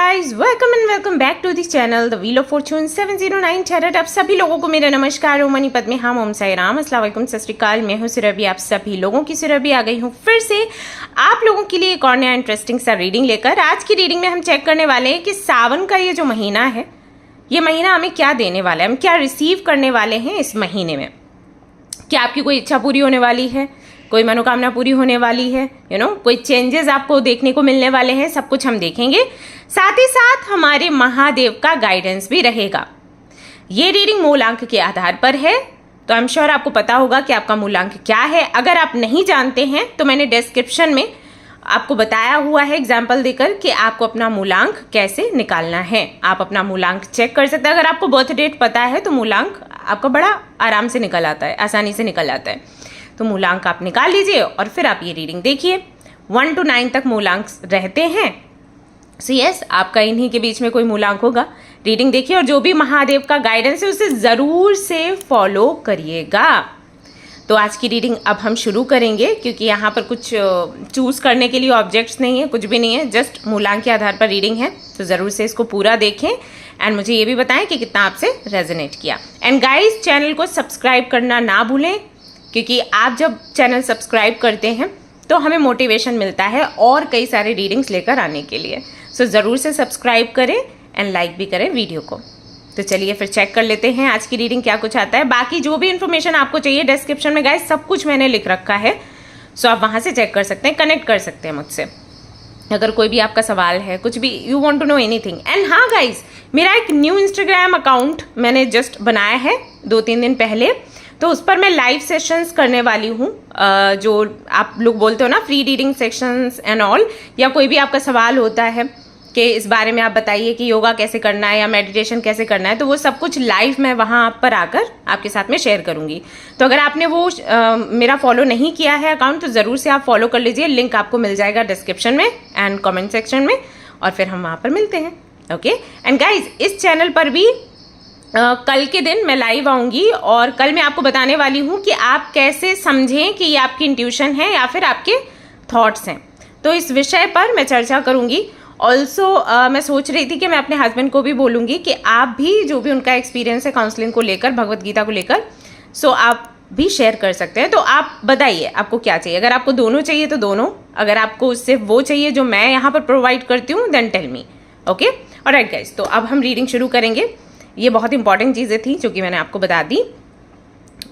Guys, welcome and welcome back to the channel the wheel of fortune 709 tarot. आप सभी लोगों को मेरा नमस्कार। ओम मनी पद्मे हम ओम साई राम, अस्सलाम वालेकुम, सत श्री अकाल। मैं हूँ सुरभि, आप सभी लोगों की सुरभि आ गई हूँ फिर से आप लोगों के लिए एक और नया इंटरेस्टिंग सा रीडिंग लेकर। आज की रीडिंग में हम चेक करने वाले हैं कि सावन का ये जो महीना है, ये महीना हमें क्या देने वाला है, हम क्या रिसीव करने वाले हैं इस महीने में। क्या आपकी कोई इच्छा पूरी होने वाली है, कोई मनोकामना पूरी होने वाली है, कोई चेंजेस आपको देखने को मिलने वाले हैं, सब कुछ हम देखेंगे। साथ ही साथ हमारे महादेव का गाइडेंस भी रहेगा। ये रीडिंग मूलांक के आधार पर है, तो आई एम श्योर आपको पता होगा कि आपका मूलांक क्या है। अगर आप नहीं जानते हैं तो मैंने डिस्क्रिप्शन में आपको बताया हुआ है एग्जाम्पल देकर कि आपको अपना मूलांक कैसे निकालना है। आप अपना मूलांक चेक कर सकते हैं। अगर आपको बर्थ डेट पता है तो मूलांक आपका बड़ा आराम से निकल आता है, आसानी से निकल आता है। तो मूलांक आप निकाल लीजिए और फिर आप ये रीडिंग देखिए। 1 to 9 तक मूलांक रहते हैं। सो यस, आपका इन्हीं के बीच में कोई मूलांक होगा। रीडिंग देखिए और जो भी महादेव का गाइडेंस है उसे ज़रूर से फॉलो करिएगा। तो आज की रीडिंग अब हम शुरू करेंगे, क्योंकि यहाँ पर कुछ चूज़ करने के लिए ऑब्जेक्ट्स नहीं है, कुछ भी नहीं है, जस्ट मूलांक के आधार पर रीडिंग है। तो ज़रूर से इसको पूरा देखें एंड मुझे ये भी बताएं कि कितना आपसे रेजोनेट किया। एंड गाइस, चैनल को सब्सक्राइब करना ना भूलें, क्योंकि आप जब चैनल सब्सक्राइब करते हैं तो हमें मोटिवेशन मिलता है और कई सारे रीडिंग्स लेकर आने के लिए। सो ज़रूर से सब्सक्राइब करें एंड लाइक भी करें वीडियो को। तो चलिए फिर चेक कर लेते हैं आज की रीडिंग क्या कुछ आता है। बाकी जो भी इन्फॉर्मेशन आपको चाहिए डिस्क्रिप्शन में गाइस सब कुछ मैंने लिख रखा है, सो आप वहाँ से चेक कर सकते हैं, कनेक्ट कर सकते हैं मुझसे। अगर कोई भी आपका सवाल है, कुछ भी you want to know anything. And हाँ गाइस, मेरा एक न्यू इंस्टाग्राम अकाउंट मैंने जस्ट बनाया है 2-3 दिन पहले। तो उस पर मैं लाइव सेशंस करने वाली हूँ, जो आप लोग बोलते हो ना free reading sections and all, या कोई भी आपका सवाल होता है कि इस बारे में आप बताइए कि योगा कैसे करना है या मेडिटेशन कैसे करना है, तो वो सब कुछ लाइव मैं वहाँ पर आकर आपके साथ में शेयर करूँगी। तो अगर आपने वो मेरा फॉलो नहीं किया है अकाउंट, तो ज़रूर से आप फॉलो कर लीजिए। लिंक आपको मिल जाएगा डिस्क्रिप्शन में एंड कॉमेंट सेक्शन में, और फिर हम वहाँ पर मिलते हैं। ओके। एंड गाइज, इस चैनल पर भी कल के दिन मैं लाइव आऊँगी और कल मैं आपको बताने वाली हूँ कि आप कैसे समझें कि ये आपकी इंट्यूशन है या फिर आपके थॉट्स हैं। तो इस विषय पर मैं चर्चा करूँगी। ऑल्सो मैं सोच रही थी कि मैं अपने हस्बैंड को भी बोलूँगी कि आप भी जो भी उनका एक्सपीरियंस है काउंसलिंग को लेकर, भगवत गीता को लेकर, सो आप भी शेयर कर सकते हैं। तो आप बताइए आपको क्या चाहिए। अगर आपको दोनों चाहिए तो दोनों, अगर आपको सिर्फ वो चाहिए जो मैं यहाँ पर प्रोवाइड करती हूँ, then tell me. Okay, alright guys, तो अब हम रीडिंग शुरू करेंगे। ये बहुत इंपॉर्टेंट चीज़ें थी जो कि मैंने आपको बता दी।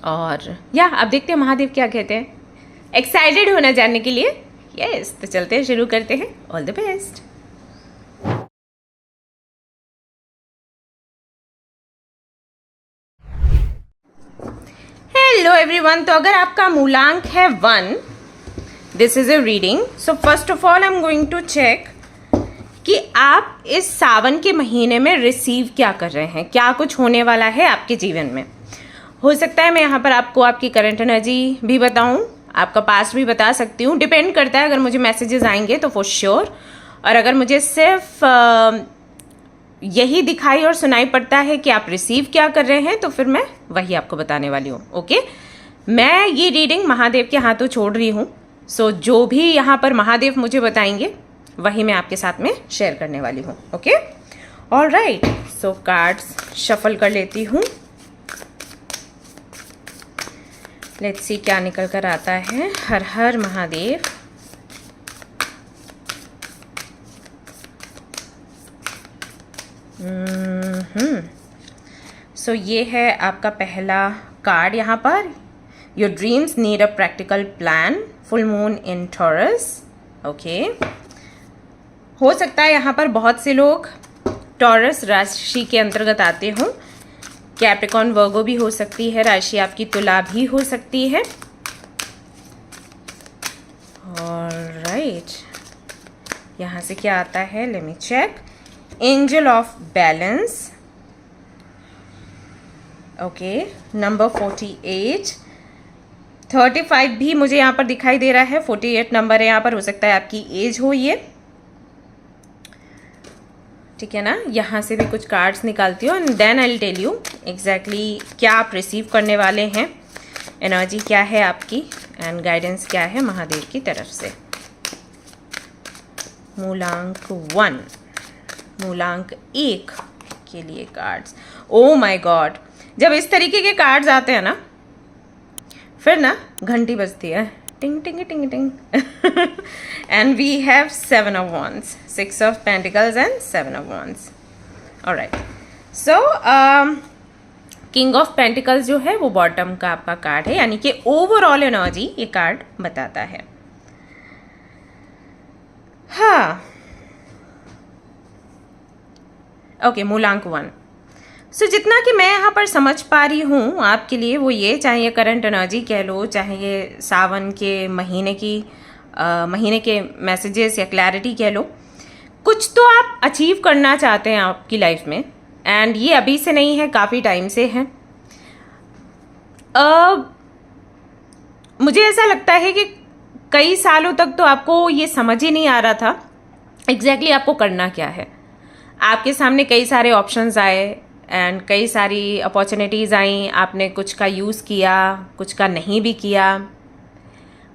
और या आप देखते हैं महादेव क्या कहते हैं। एक्साइटेड होना जानने के लिए? यस, तो चलते हैं, शुरू करते हैं। All the best. Hello everyone. तो अगर आपका मूलांक है 1, this is a reading. So first of all I am going to check कि आप इस सावन के महीने में रिसीव क्या कर रहे हैं, क्या कुछ होने वाला है आपके जीवन में। हो सकता है मैं यहाँ पर आपको आपकी करंट एनर्जी भी बताऊँ, आपका पास्ट भी बता सकती हूँ, डिपेंड करता है। अगर मुझे मैसेजेस आएंगे तो फॉर श्योर, और अगर मुझे सिर्फ यही दिखाई और सुनाई पड़ता है कि आप रिसीव क्या कर रहे हैं, तो फिर मैं वही आपको बताने वाली हूँ। ओके, मैं ये रीडिंग महादेव के हाथों छोड़ रही हूँ। सो जो भी यहाँ पर महादेव मुझे बताएंगे वही मैं आपके साथ में शेयर करने वाली हूँ। Okay, all right. So cards shuffle कर लेती हूँ। लेट्स सी क्या निकल कर आता है। हर हर महादेव। सो ये है आपका पहला कार्ड यहाँ पर। Your dreams need a practical plan, full moon in taurus. Okay, हो सकता है यहाँ पर बहुत से लोग टॉरस राशि के अंतर्गत आते हों। कैप्रिकॉर्न वर्गो भी हो सकती है, राशि आपकी तुला भी हो सकती है। ऑलराइट, यहाँ से क्या आता है, let me check. Angel of balance. Okay, number 48। 35 भी मुझे यहाँ पर दिखाई दे रहा है। 48 नंबर है यहाँ पर, हो सकता है आपकी एज हो ये, ठीक है ना। यहाँ से भी कुछ कार्ड्स निकालती हूँ and then I will tell you exactly क्या आप रिसीव करने वाले हैं, एनर्जी क्या है आपकी एंड गाइडेंस क्या है महादेव की तरफ से। मूलांक 1। मूलांक 1 के लिए कार्ड्स। ओ माय गॉड, जब इस तरीके के कार्ड्स आते हैं ना, फिर ना घंटी बजती है, टिंग टिंग टिंग टिंग। And we have 7 of Wands, 6 of Pentacles and 7 of Wands। Alright, so king of pentacles जो है वो बॉटम का आपका कार्ड है, यानी कि ओवरऑल एनर्जी ये कार्ड बताता है। हाँ, ओके, मूलांक 1। सो जितना कि मैं यहाँ पर समझ पा रही हूँ आपके लिए वो ये, चाहे ये करंट एनर्जी कह लो, चाहे ये सावन के महीने के मैसेजेस या क्लैरिटी कह लो, कुछ तो आप अचीव करना चाहते हैं आपकी लाइफ में, एंड ये अभी से नहीं है, काफ़ी टाइम से है। मुझे ऐसा लगता है कि कई सालों तक तो आपको ये समझ ही नहीं आ रहा था एग्जैक्टली आपको करना क्या है। आपके सामने कई सारे ऑप्शंस आए एंड कई सारी अपॉर्चुनिटीज़ आई, आपने कुछ का यूज़ किया, कुछ का नहीं भी किया,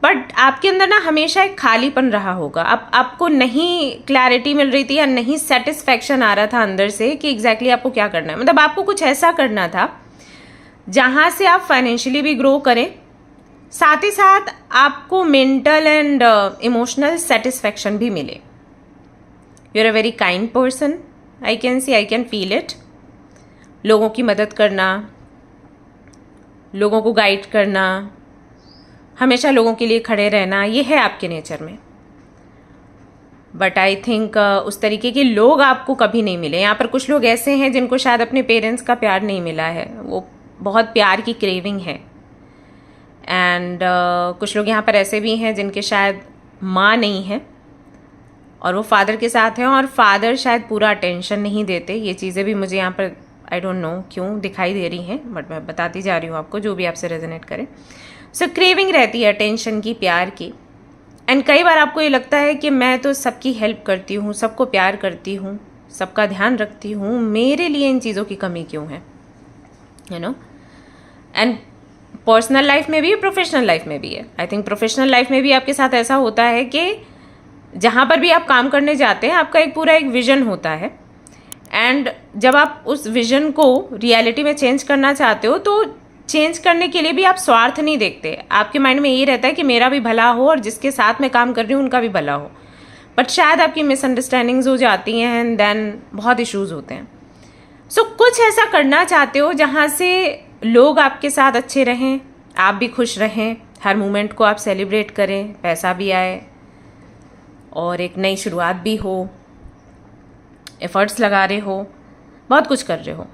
बट आपके अंदर ना हमेशा एक खालीपन रहा होगा। आपको नहीं क्लैरिटी मिल रही थी या नहीं सेटिस्फैक्शन आ रहा था अंदर से कि एग्जैक्टली आपको क्या करना है। मतलब आपको कुछ ऐसा करना था जहाँ से आप फाइनेंशियली भी ग्रो करें, साथ ही साथ आपको मेंटल एंड इमोशनल सेटिस्फैक्शन भी मिले। You are a very kind person, I can feel it. लोगों की मदद करना, लोगों को गाइड करना, हमेशा लोगों के लिए खड़े रहना, ये है आपके नेचर में। बट आई थिंक उस तरीके के लोग आपको कभी नहीं मिले। यहाँ पर कुछ लोग ऐसे हैं जिनको शायद अपने पेरेंट्स का प्यार नहीं मिला है, वो बहुत प्यार की क्रेविंग है। एंड कुछ लोग यहाँ पर ऐसे भी हैं जिनके शायद माँ नहीं है और वो फादर के साथ हैं, और फादर शायद पूरा अटेंशन नहीं देते। ये चीज़ें भी मुझे यहाँ पर आई डोंट नो क्यों दिखाई दे रही हैं, बट मैं बताती जा रही हूँ आपको, जो भी आपसे रेजोनेट करे। सो क्रेविंग रहती है अटेंशन की, प्यार की। एंड कई बार आपको ये लगता है कि मैं तो सबकी हेल्प करती हूँ, सबको प्यार करती हूँ, सबका ध्यान रखती हूँ, मेरे लिए इन चीज़ों की कमी क्यों है, you know. And personal life में भी, प्रोफेशनल लाइफ में भी है। आई थिंक प्रोफेशनल लाइफ में भी आपके साथ ऐसा होता है कि जहाँ पर भी आप काम करने जाते हैं आपका एक विज़न होता है, एंड जब आप उस विज़न को रियलिटी में चेंज करना चाहते हो तो चेंज करने के लिए भी आप स्वार्थ नहीं देखते। आपके माइंड में यही रहता है कि मेरा भी भला हो और जिसके साथ मैं काम कर रही हूँ उनका भी भला हो। बट शायद आपकी मिसअंडरस्टैंडिंग्स हो जाती हैं एंड देन बहुत इश्यूज़ होते हैं। सो कुछ ऐसा करना चाहते हो जहाँ से लोग आपके साथ अच्छे रहें, आप भी खुश रहें, हर मोमेंट को आप सेलिब्रेट करें, पैसा भी आए और एक नई शुरुआत भी हो, एफर्ट्स लगा रहे हो, बहुत कुछ कर रहे हो,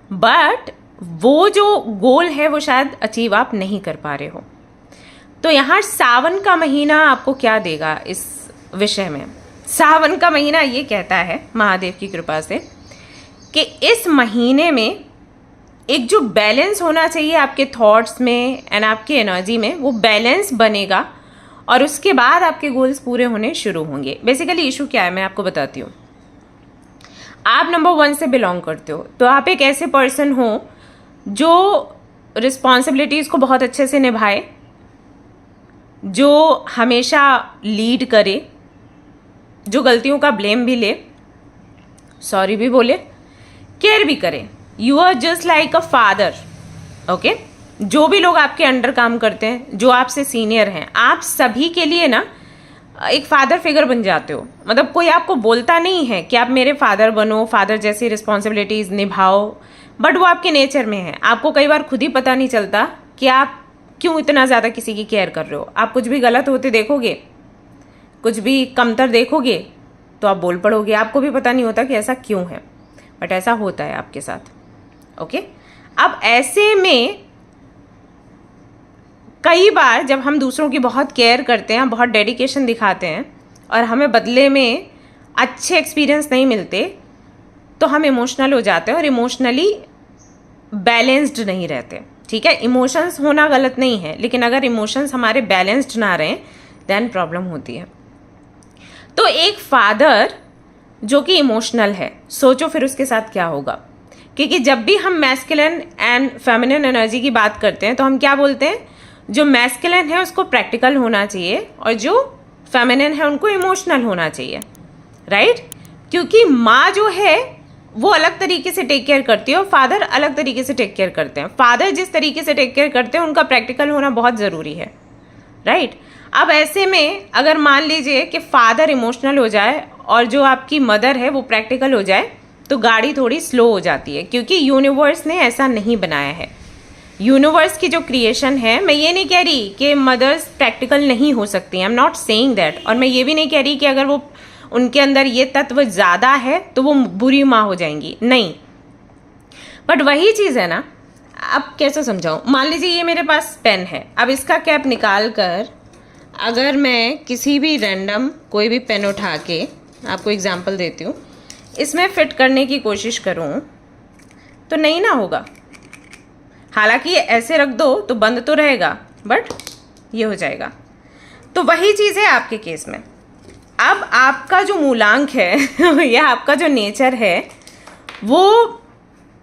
बट वो जो गोल है वो शायद अचीव आप नहीं कर पा रहे हो। तो यहाँ सावन का महीना आपको क्या देगा इस विषय में? सावन का महीना ये कहता है महादेव की कृपा से कि इस महीने में एक जो बैलेंस होना चाहिए आपके थॉट्स में एंड आपकी एनर्जी में, वो बैलेंस बनेगा और उसके बाद आपके गोल्स पूरे होने शुरू होंगे। बेसिकली इशू क्या है मैं आपको बताती हूँ। आप नंबर 1 से बिलोंग करते हो, तो आप एक ऐसे पर्सन हो जो रिस्पॉन्सिबिलिटीज़ को बहुत अच्छे से निभाए, जो हमेशा लीड करे, जो गलतियों का ब्लेम भी ले, सॉरी भी बोले, केयर भी करे। You are just like a father, okay. जो भी लोग आपके अंडर काम करते हैं, जो आपसे सीनियर हैं, आप सभी के लिए ना एक फादर फिगर बन जाते हो। मतलब कोई आपको बोलता नहीं है कि आप मेरे फादर बनो, फादर जैसी रिस्पॉन्सिबिलिटीज़ निभाओ, बट वो आपके नेचर में है। आपको कई बार खुद ही पता नहीं चलता कि आप क्यों इतना ज़्यादा किसी की केयर कर रहे हो। आप कुछ भी गलत होते देखोगे, कुछ भी कमतर देखोगे तो आप बोल पड़ोगे, आपको भी पता नहीं होता कि ऐसा क्यों है, बट ऐसा होता है आपके साथ, ओके। अब ऐसे में कई बार जब हम दूसरों की बहुत केयर करते हैं, बहुत डेडिकेशन दिखाते हैं और हमें बदले में अच्छे एक्सपीरियंस नहीं मिलते, तो हम इमोशनल हो जाते हैं और इमोशनली बैलेंस्ड नहीं रहते। ठीक है, इमोशंस होना गलत नहीं है, लेकिन अगर इमोशंस हमारे बैलेंस्ड ना रहें देन प्रॉब्लम होती है। तो एक फादर जो कि इमोशनल है, सोचो फिर उसके साथ क्या होगा। क्योंकि जब भी हम मैस्कुलिन एंड फेमिनिन एनर्जी की बात करते हैं तो हम क्या बोलते हैं, जो मैस्कुलिन है उसको प्रैक्टिकल होना चाहिए और जो फेमिनिन है उनको इमोशनल होना चाहिए, राइट? क्योंकि माँ जो है वो अलग तरीके से टेक केयर करती है और फादर अलग तरीके से टेक केयर करते हैं। फादर जिस तरीके से टेक केयर करते हैं उनका प्रैक्टिकल होना बहुत ज़रूरी है, राइट। अब ऐसे में अगर मान लीजिए कि फादर इमोशनल हो जाए और जो आपकी मदर है वो प्रैक्टिकल हो जाए, तो गाड़ी थोड़ी स्लो हो जाती है, क्योंकि यूनिवर्स ने ऐसा नहीं बनाया है। यूनिवर्स की जो क्रिएशन है, मैं ये नहीं कह रही कि मदर्स प्रैक्टिकल नहीं हो सकती, I am not saying that. और मैं ये भी नहीं कह रही कि अगर वो उनके अंदर ये तत्व ज़्यादा है तो वो बुरी माँ हो जाएंगी, नहीं। बट वही चीज़ है ना, अब कैसे समझाऊँ। मान लीजिए ये मेरे पास पेन है, अब इसका कैप निकाल कर अगर मैं किसी भी रैंडम कोई भी पेन उठा के, आपको एग्जांपल देती हूँ, इसमें फिट करने की कोशिश करूँ तो नहीं ना होगा। हालांकि ये ऐसे रख दो तो बंद तो रहेगा, बट ये हो जाएगा। तो वही चीज़ है आपके केस में। अब आपका जो मूलांक है या आपका जो नेचर है वो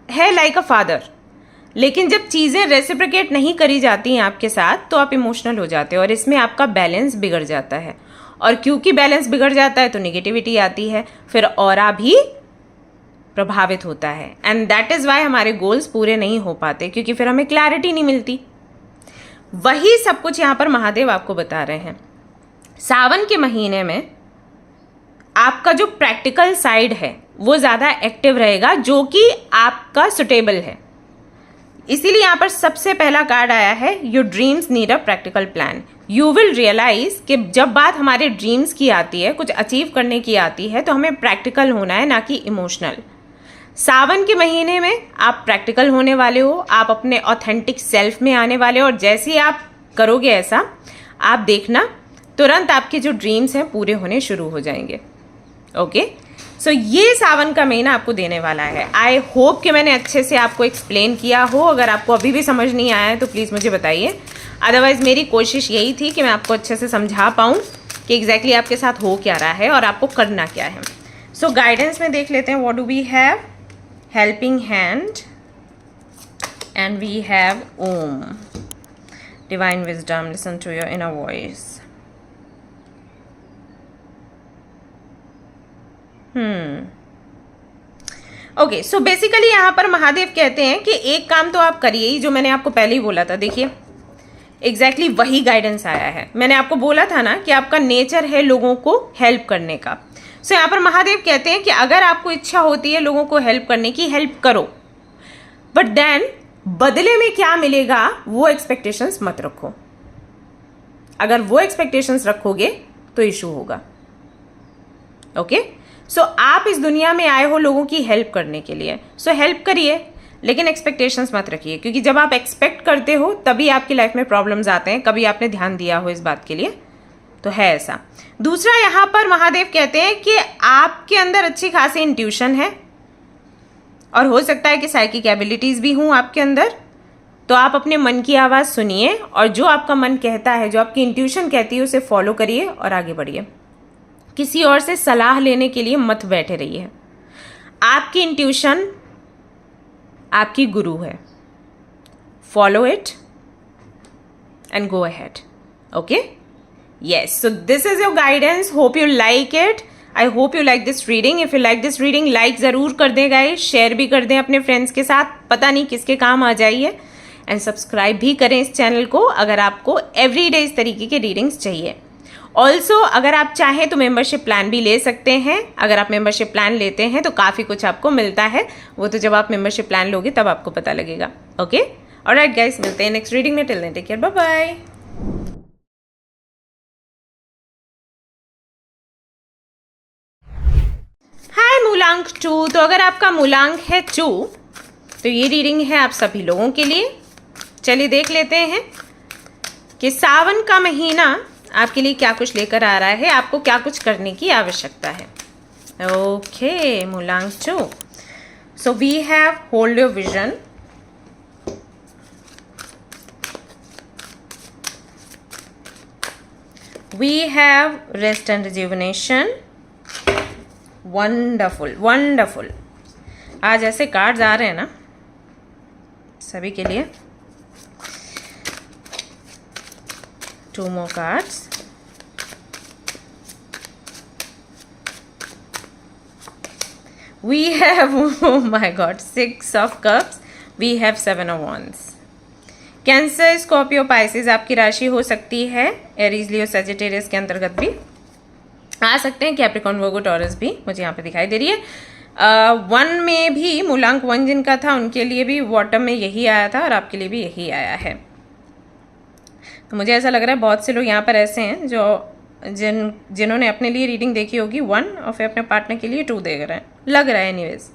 है लाइक अ फादर, लेकिन जब चीज़ें रेसिप्रोकेट नहीं करी जाती हैं आपके साथ तो आप इमोशनल हो जाते हो और इसमें आपका बैलेंस बिगड़ जाता है। और क्योंकि बैलेंस बिगड़ जाता है तो नेगेटिविटी आती है, फिर ऑरा भी प्रभावित होता है। एंड दैट इज़ वाई हमारे गोल्स पूरे नहीं हो पाते, क्योंकि फिर हमें क्लैरिटी नहीं मिलती। वही सब कुछ यहाँ पर महादेव आपको बता रहे हैं। सावन के महीने में आपका जो प्रैक्टिकल साइड है वो ज़्यादा एक्टिव रहेगा, जो कि आपका सुटेबल है। इसीलिए यहाँ पर सबसे पहला कार्ड आया है, your dreams need a practical plan. You will realise कि जब बात हमारे ड्रीम्स की आती है, कुछ अचीव करने की आती है, तो हमें प्रैक्टिकल होना है, ना कि इमोशनल। सावन के महीने में आप प्रैक्टिकल होने वाले हो, आप अपने ऑथेंटिक सेल्फ में आने वाले हो, और जैसे ही आप करोगे ऐसा, आप देखना तुरंत आपके जो ड्रीम्स हैं पूरे होने शुरू हो जाएंगे। ओके, सो ये सावन का महीना आपको देने वाला है। आई होप कि मैंने अच्छे से आपको एक्सप्लेन किया हो। अगर आपको अभी भी समझ नहीं आया है तो प्लीज़ मुझे बताइए। अदरवाइज़ मेरी कोशिश यही थी कि मैं आपको अच्छे से समझा पाऊँ कि एग्जैक्टली आपके साथ हो क्या रहा है और आपको करना क्या है। सो गाइडेंस में देख लेते हैं, what do we have? Helping hand and we have Om, divine wisdom, listen to your inner voice. Okay, so basically यहाँ पर महादेव कहते हैं कि एक काम तो आप करिए ही, जो मैंने आपको पहले ही बोला था। देखिए एग्जैक्टली वही गाइडेंस आया है। मैंने आपको बोला था ना कि आपका नेचर है लोगों को हेल्प करने का। सो यहाँ पर महादेव कहते हैं कि अगर आपको इच्छा होती है लोगों को हेल्प करने की, हेल्प करो, बट देन बदले में क्या मिलेगा वो एक्सपेक्टेशंस मत रखो। अगर वो एक्सपेक्टेशंस रखोगे तो इशू होगा। ओके, सो आप इस दुनिया में आए हो लोगों की हेल्प करने के लिए, सो हेल्प करिए, लेकिन एक्सपेक्टेशंस मत रखिए, क्योंकि जब आप एक्सपेक्ट करते हो तभी आपकी लाइफ में प्रॉब्लम्स आते हैं। कभी आपने ध्यान दिया हो इस बात के लिए, तो है ऐसा। दूसरा, यहाँ पर महादेव कहते हैं कि आपके अंदर अच्छी खासी इंट्यूशन है और हो सकता है कि साइकिक एबिलिटीज भी हों आपके अंदर। तो आप अपने मन की आवाज़ सुनिए और जो आपका मन कहता है, जो आपकी इंट्यूशन कहती है, उसे फॉलो करिए और आगे बढ़िए। किसी और से सलाह लेने के लिए मत बैठे रहिए। आपकी इंट्यूशन आपकी गुरु है, follow it and go ahead. Okay, yes, so this is your guidance. Hope you like it. I hope you like this reading. If you like this reading, like ज़रूर कर दें गाइस, शेयर भी कर दें अपने friends के साथ, पता नहीं किसके काम आ जाइए। एंड सब्सक्राइब भी करें इस चैनल को अगर आपको एवरीडे इस तरीके के रीडिंग्स चाहिए। ऑल्सो अगर आप चाहें तो मेंबरशिप प्लान भी ले सकते हैं। अगर आप मेंबरशिप प्लान लेते हैं तो काफ़ी कुछ आपको मिलता है, वो तो जब आप मेंबरशिप प्लान लोगे तब आपको पता लगेगा। ओके, ऑलराइट गाइस, मिलते हैं नेक्स्ट रीडिंग में। Till then take care, bye bye. Hi मूलांक 2, तो अगर आपका मूलांक है 2 तो ये रीडिंग है आप सभी लोगों के लिए। चलिए देख लेते हैं कि सावन का महीना आपके लिए क्या कुछ लेकर आ रहा है, आपको क्या कुछ करने की आवश्यकता है। ओके, मूलांक 2, so we have hold your vision, we have rest and rejuvenation. Wonderful wonderful, आज ऐसे कार्ड्स आ रहे हैं ना सभी के लिए। 2 more cards। We have, oh my God, 6 of cups, we have 7 of wands। Cancer, Scorpio, Pisces आपकी राशि हो सकती है। एरीज, लियो, सजिटेरियस के अंतर्गत भी आ सकते हैं। कैप्रिकॉर्न, वर्गो, टॉरस भी मुझे यहाँ पे दिखाई दे रही है। 1 में भी मूलांक 1 जिनका था उनके लिए भी बॉटम में यही आया था और आपके लिए भी यही आया है। तो मुझे ऐसा लग रहा है बहुत से लोग यहाँ पर ऐसे हैं जो जिन्होंने अपने लिए रीडिंग देखी होगी 1 और फिर अपने पार्टनर के लिए 2 देख रहे हैं, लग रहा है एनीवेज।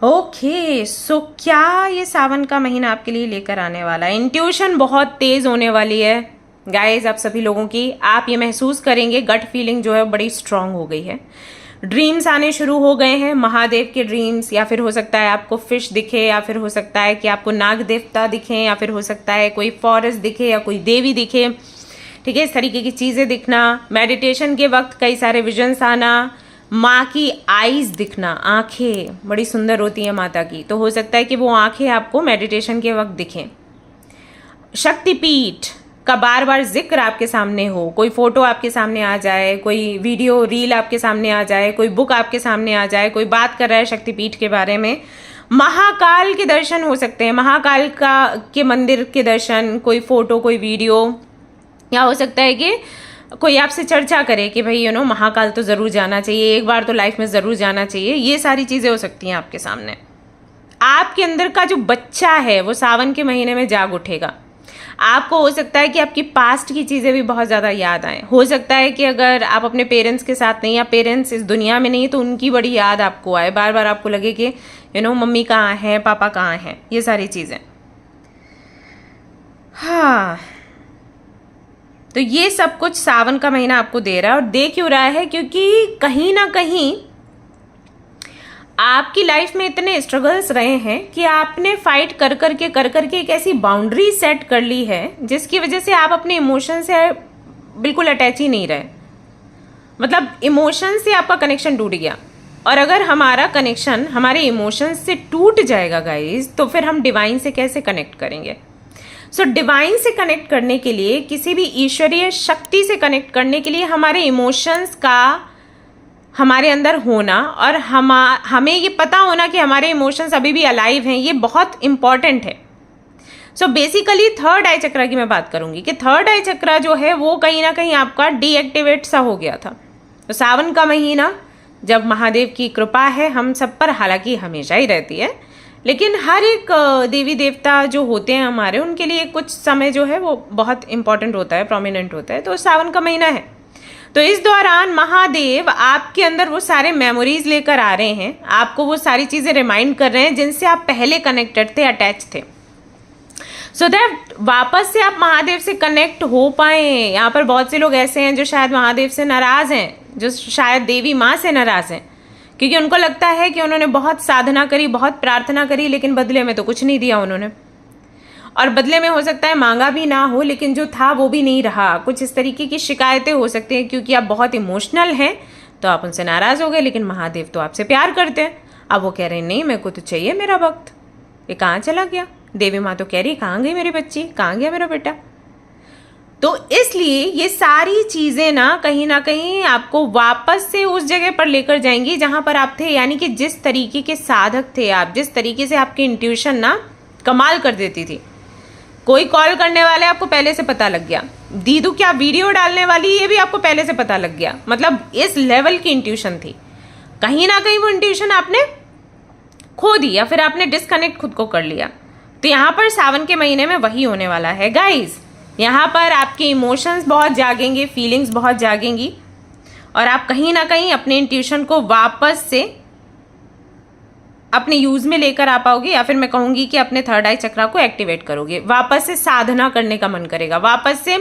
ओके, सो क्या ये सावन का महीना आपके लिए लेकर आने वाला है? इंट्यूशन बहुत तेज होने वाली है गाइस आप सभी लोगों की। आप ये महसूस करेंगे, गट फीलिंग जो है बड़ी स्ट्रांग हो गई है। ड्रीम्स आने शुरू हो गए हैं, महादेव के ड्रीम्स, या फिर हो सकता है आपको फिश दिखे, या फिर हो सकता है कि आपको नाग देवता दिखे, या फिर हो सकता है कोई फॉरेस्ट दिखे या कोई देवी दिखे। ठीक है, इस तरीके की चीज़ें दिखना। मेडिटेशन के वक्त कई सारे विजन्स आना। माँ की आईज दिखना, आंखें बड़ी सुंदर होती हैं माता की, तो हो सकता है कि वो आंखें आपको मेडिटेशन के वक्त दिखें। शक्तिपीठ का बार बार जिक्र आपके सामने हो, कोई फोटो आपके सामने आ जाए, कोई वीडियो रील आपके सामने आ जाए, कोई बुक आपके सामने आ जाए, कोई बात कर रहा है शक्तिपीठ के बारे में। महाकाल के दर्शन हो सकते हैं, महाकाल के मंदिर के दर्शन, कोई फोटो, कोई वीडियो, या हो सकता है कि कोई आपसे चर्चा करे कि भाई महाकाल तो ज़रूर जाना चाहिए, एक बार तो लाइफ में ज़रूर जाना चाहिए। ये सारी चीज़ें हो सकती हैं आपके सामने। आपके अंदर का जो बच्चा है वो सावन के महीने में जाग उठेगा। आपको हो सकता है कि आपकी पास्ट की चीज़ें भी बहुत ज़्यादा याद आएँ। हो सकता है कि अगर आप अपने पेरेंट्स के साथ नहीं, या पेरेंट्स इस दुनिया में नहीं, तो उनकी बड़ी याद आपको आए, बार बार आपको लगे कि मम्मी कहाँ हैं, पापा कहाँ हैं, ये सारी चीज़ें। हाँ, तो ये सब कुछ सावन का महीना आपको दे रहा है। और दे क्यों रहा है? क्योंकि कहीं ना कहीं आपकी लाइफ में इतने स्ट्रगल्स रहे हैं कि आपने फाइट कर करके एक ऐसी बाउंड्री सेट कर ली है जिसकी वजह से आप अपने इमोशन से बिल्कुल अटैच ही नहीं रहे। मतलब इमोशन से आपका कनेक्शन टूट गया। और अगर हमारा कनेक्शन हमारे इमोशंस से टूट जाएगा गाइज, तो फिर हम डिवाइन से कैसे कनेक्ट करेंगे? सो डिवाइन से कनेक्ट करने के लिए, किसी भी ईश्वरीय शक्ति से कनेक्ट करने के लिए हमारे इमोशंस का हमारे अंदर होना और हमें ये पता होना कि हमारे इमोशंस अभी भी अलाइव हैं, ये बहुत इंपॉर्टेंट है। सो बेसिकली थर्ड आई चक्रा की मैं बात करूंगी कि थर्ड आई चक्रा जो है वो कहीं ना कहीं आपका डीएक्टिवेट सा हो गया था। तो सावन का महीना, जब महादेव की कृपा है हम सब पर, हालांकि हमेशा ही रहती है, लेकिन हर एक देवी देवता जो होते हैं हमारे, उनके लिए कुछ समय जो है वो बहुत इंपॉर्टेंट होता है, प्रोमिनेंट होता है। तो सावन का महीना है, तो इस दौरान महादेव आपके अंदर वो सारे मेमोरीज लेकर आ रहे हैं, आपको वो सारी चीज़ें रिमाइंड कर रहे हैं जिनसे आप पहले कनेक्टेड थे, अटैच थे, सो दैट वापस से आप महादेव से कनेक्ट हो पाए। यहाँ पर बहुत से लोग ऐसे हैं जो शायद महादेव से नाराज़ हैं, जो शायद देवी माँ से नाराज़ हैं, क्योंकि उनको लगता है कि उन्होंने बहुत साधना करी, बहुत प्रार्थना करी, लेकिन बदले में तो कुछ नहीं दिया उन्होंने। और बदले में हो सकता है मांगा भी ना हो, लेकिन जो था वो भी नहीं रहा। कुछ इस तरीके की शिकायतें हो सकती हैं, क्योंकि आप बहुत इमोशनल हैं तो आप उनसे नाराज़ हो गए, लेकिन महादेव तो आपसे प्यार करते हैं। अब वो कह रहे हैं नहीं, मेरे को तो चाहिए मेरा वक्त, ये कहाँ चला गया? देवी माँ तो कह रही कहाँ गई मेरी बच्ची, कहाँ गया मेरा बेटा? तो इसलिए ये सारी चीज़ें ना कहीं आपको वापस से उस जगह पर लेकर जाएंगी जहाँ पर आप थे। यानी कि जिस तरीके के साधक थे आप, जिस तरीके से आपकी इंट्यूशन ना कमाल कर देती थी, कोई कॉल करने वाले आपको पहले से पता लग गया, दीदू क्या वीडियो डालने वाली, ये भी आपको पहले से पता लग गया। मतलब इस लेवल की इंट्यूशन थी। कहीं ना कहीं वो इंट्यूशन आपने खो दी, या फिर आपने डिस्कनेक्ट खुद को कर लिया। तो यहाँ पर सावन के महीने में वही होने वाला है गाइज। यहाँ पर आपके इमोशंस बहुत जागेंगे, फीलिंग्स बहुत जागेंगी, और आप कहीं ना कहीं अपने इंट्यूशन को वापस से अपने यूज में लेकर आ पाओगे, या फिर मैं कहूँगी कि अपने थर्ड आई चक्रा को एक्टिवेट करोगे। वापस से साधना करने का मन करेगा, वापस से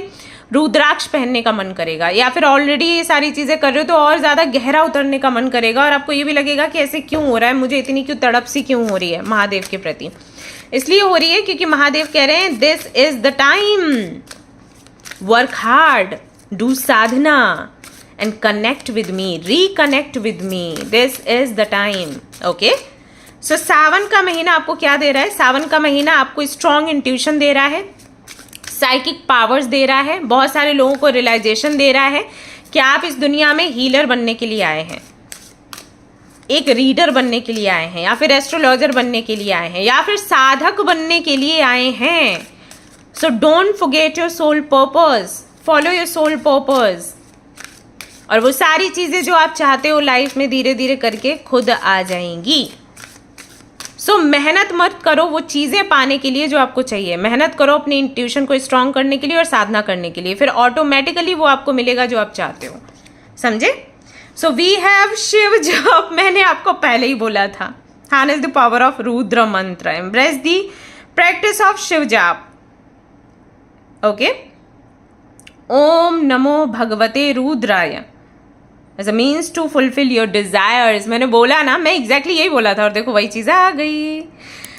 रुद्राक्ष पहनने का मन करेगा, या फिर ऑलरेडी ये सारी चीज़ें कर रहे हो तो और ज़्यादा गहरा उतरने का मन करेगा। और आपको ये भी लगेगा कि ऐसे क्यों हो रहा है, मुझे इतनी क्यों तड़प सी क्यों हो रही है महादेव के प्रति। इसलिए हो रही है क्योंकि महादेव कह रहे हैं this is the time, work hard, do sadhana and connect with me, reconnect with me, this is the time. Okay, so Sawan का महीना आपको क्या दे रहा है? सावन का महीना आपको स्ट्रॉन्ग इंट्यूशन दे रहा है, साइकिक पावर्स दे रहा है, बहुत सारे लोगों को रियलाइजेशन दे रहा है कि आप इस दुनिया में हीलर बनने के लिए आए हैं। एक रीडर बनने के लिए आए हैं, या फिर एस्ट्रोलॉजर बनने के लिए आए हैं, या फिर साधक बनने के लिए आए हैं। So don't forget your soul purpose, follow your soul purpose, और वो सारी चीजें जो आप चाहते हो लाइफ में धीरे धीरे करके खुद आ जाएंगी। सो मेहनत मत करो वो चीजें पाने के लिए जो आपको चाहिए, मेहनत करो अपनी इंट्यूशन को स्ट्रांग करने के लिए और साधना करने के लिए, फिर ऑटोमेटिकली वो आपको मिलेगा जो आप चाहते हो। समझे? सो वी हैव शिव जप, मैंने आपको पहले ही बोला था। Harness the power of Rudra mantra, embrace the practice of Shiv jaap. Okay, Om Namo Bhagavate Rudraya as a means to fulfil your desires. मैंने बोला ना, मैं एग्जैक्टली यही बोला था और देखो वही चीज़ आ गई।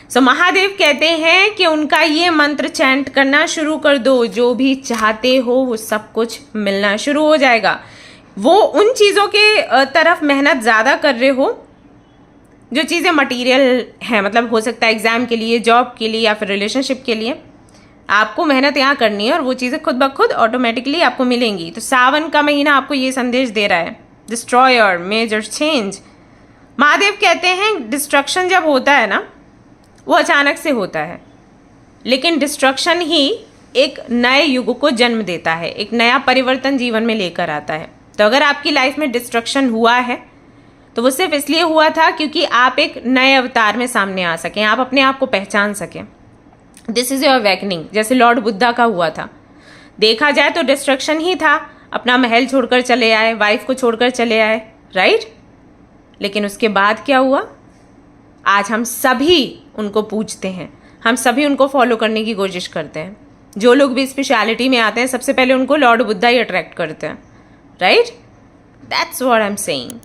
सो महादेव कहते हैं कि उनका ये मंत्र चैंट करना शुरू कर दो, जो भी चाहते हो वो सब कुछ मिलना शुरू हो जाएगा। वो उन चीज़ों के तरफ मेहनत ज़्यादा कर रहे हो जो चीज़ें मटीरियल हैं, मतलब हो सकता है एग्ज़ाम के लिए, जॉब के लिए, या फिर रिलेशनशिप के लिए। आपको मेहनत यहाँ करनी है और वो चीज़ें खुद ब खुद ऑटोमेटिकली आपको मिलेंगी। तो सावन का महीना आपको ये संदेश दे रहा है, डिस्ट्रॉयर मेजर चेंज। महादेव कहते हैं डिस्ट्रक्शन जब होता है ना, वो अचानक से होता है, लेकिन डिस्ट्रक्शन ही एक नए युग को जन्म देता है, एक नया परिवर्तन जीवन में लेकर आता है। तो अगर आपकी लाइफ में डिस्ट्रक्शन हुआ है तो वो सिर्फ इसलिए हुआ था क्योंकि आप एक नए अवतार में सामने आ सकें, आप अपने आप को पहचान सकें। दिस इज योर अवेकनिंग, जैसे लॉर्ड बुद्धा का हुआ था। देखा जाए तो डिस्ट्रक्शन ही था, अपना महल छोड़कर चले आए, वाइफ को छोड़कर चले आए, राइट? लेकिन उसके बाद क्या हुआ? आज हम सभी उनको पूजते हैं, हम सभी उनको फॉलो करने की कोशिश करते हैं। जो लोग भी स्पेशलिटी में आते हैं सबसे पहले उनको लॉर्ड बुद्धा ही अट्रैक्ट करते हैं, right? That's what I am saying.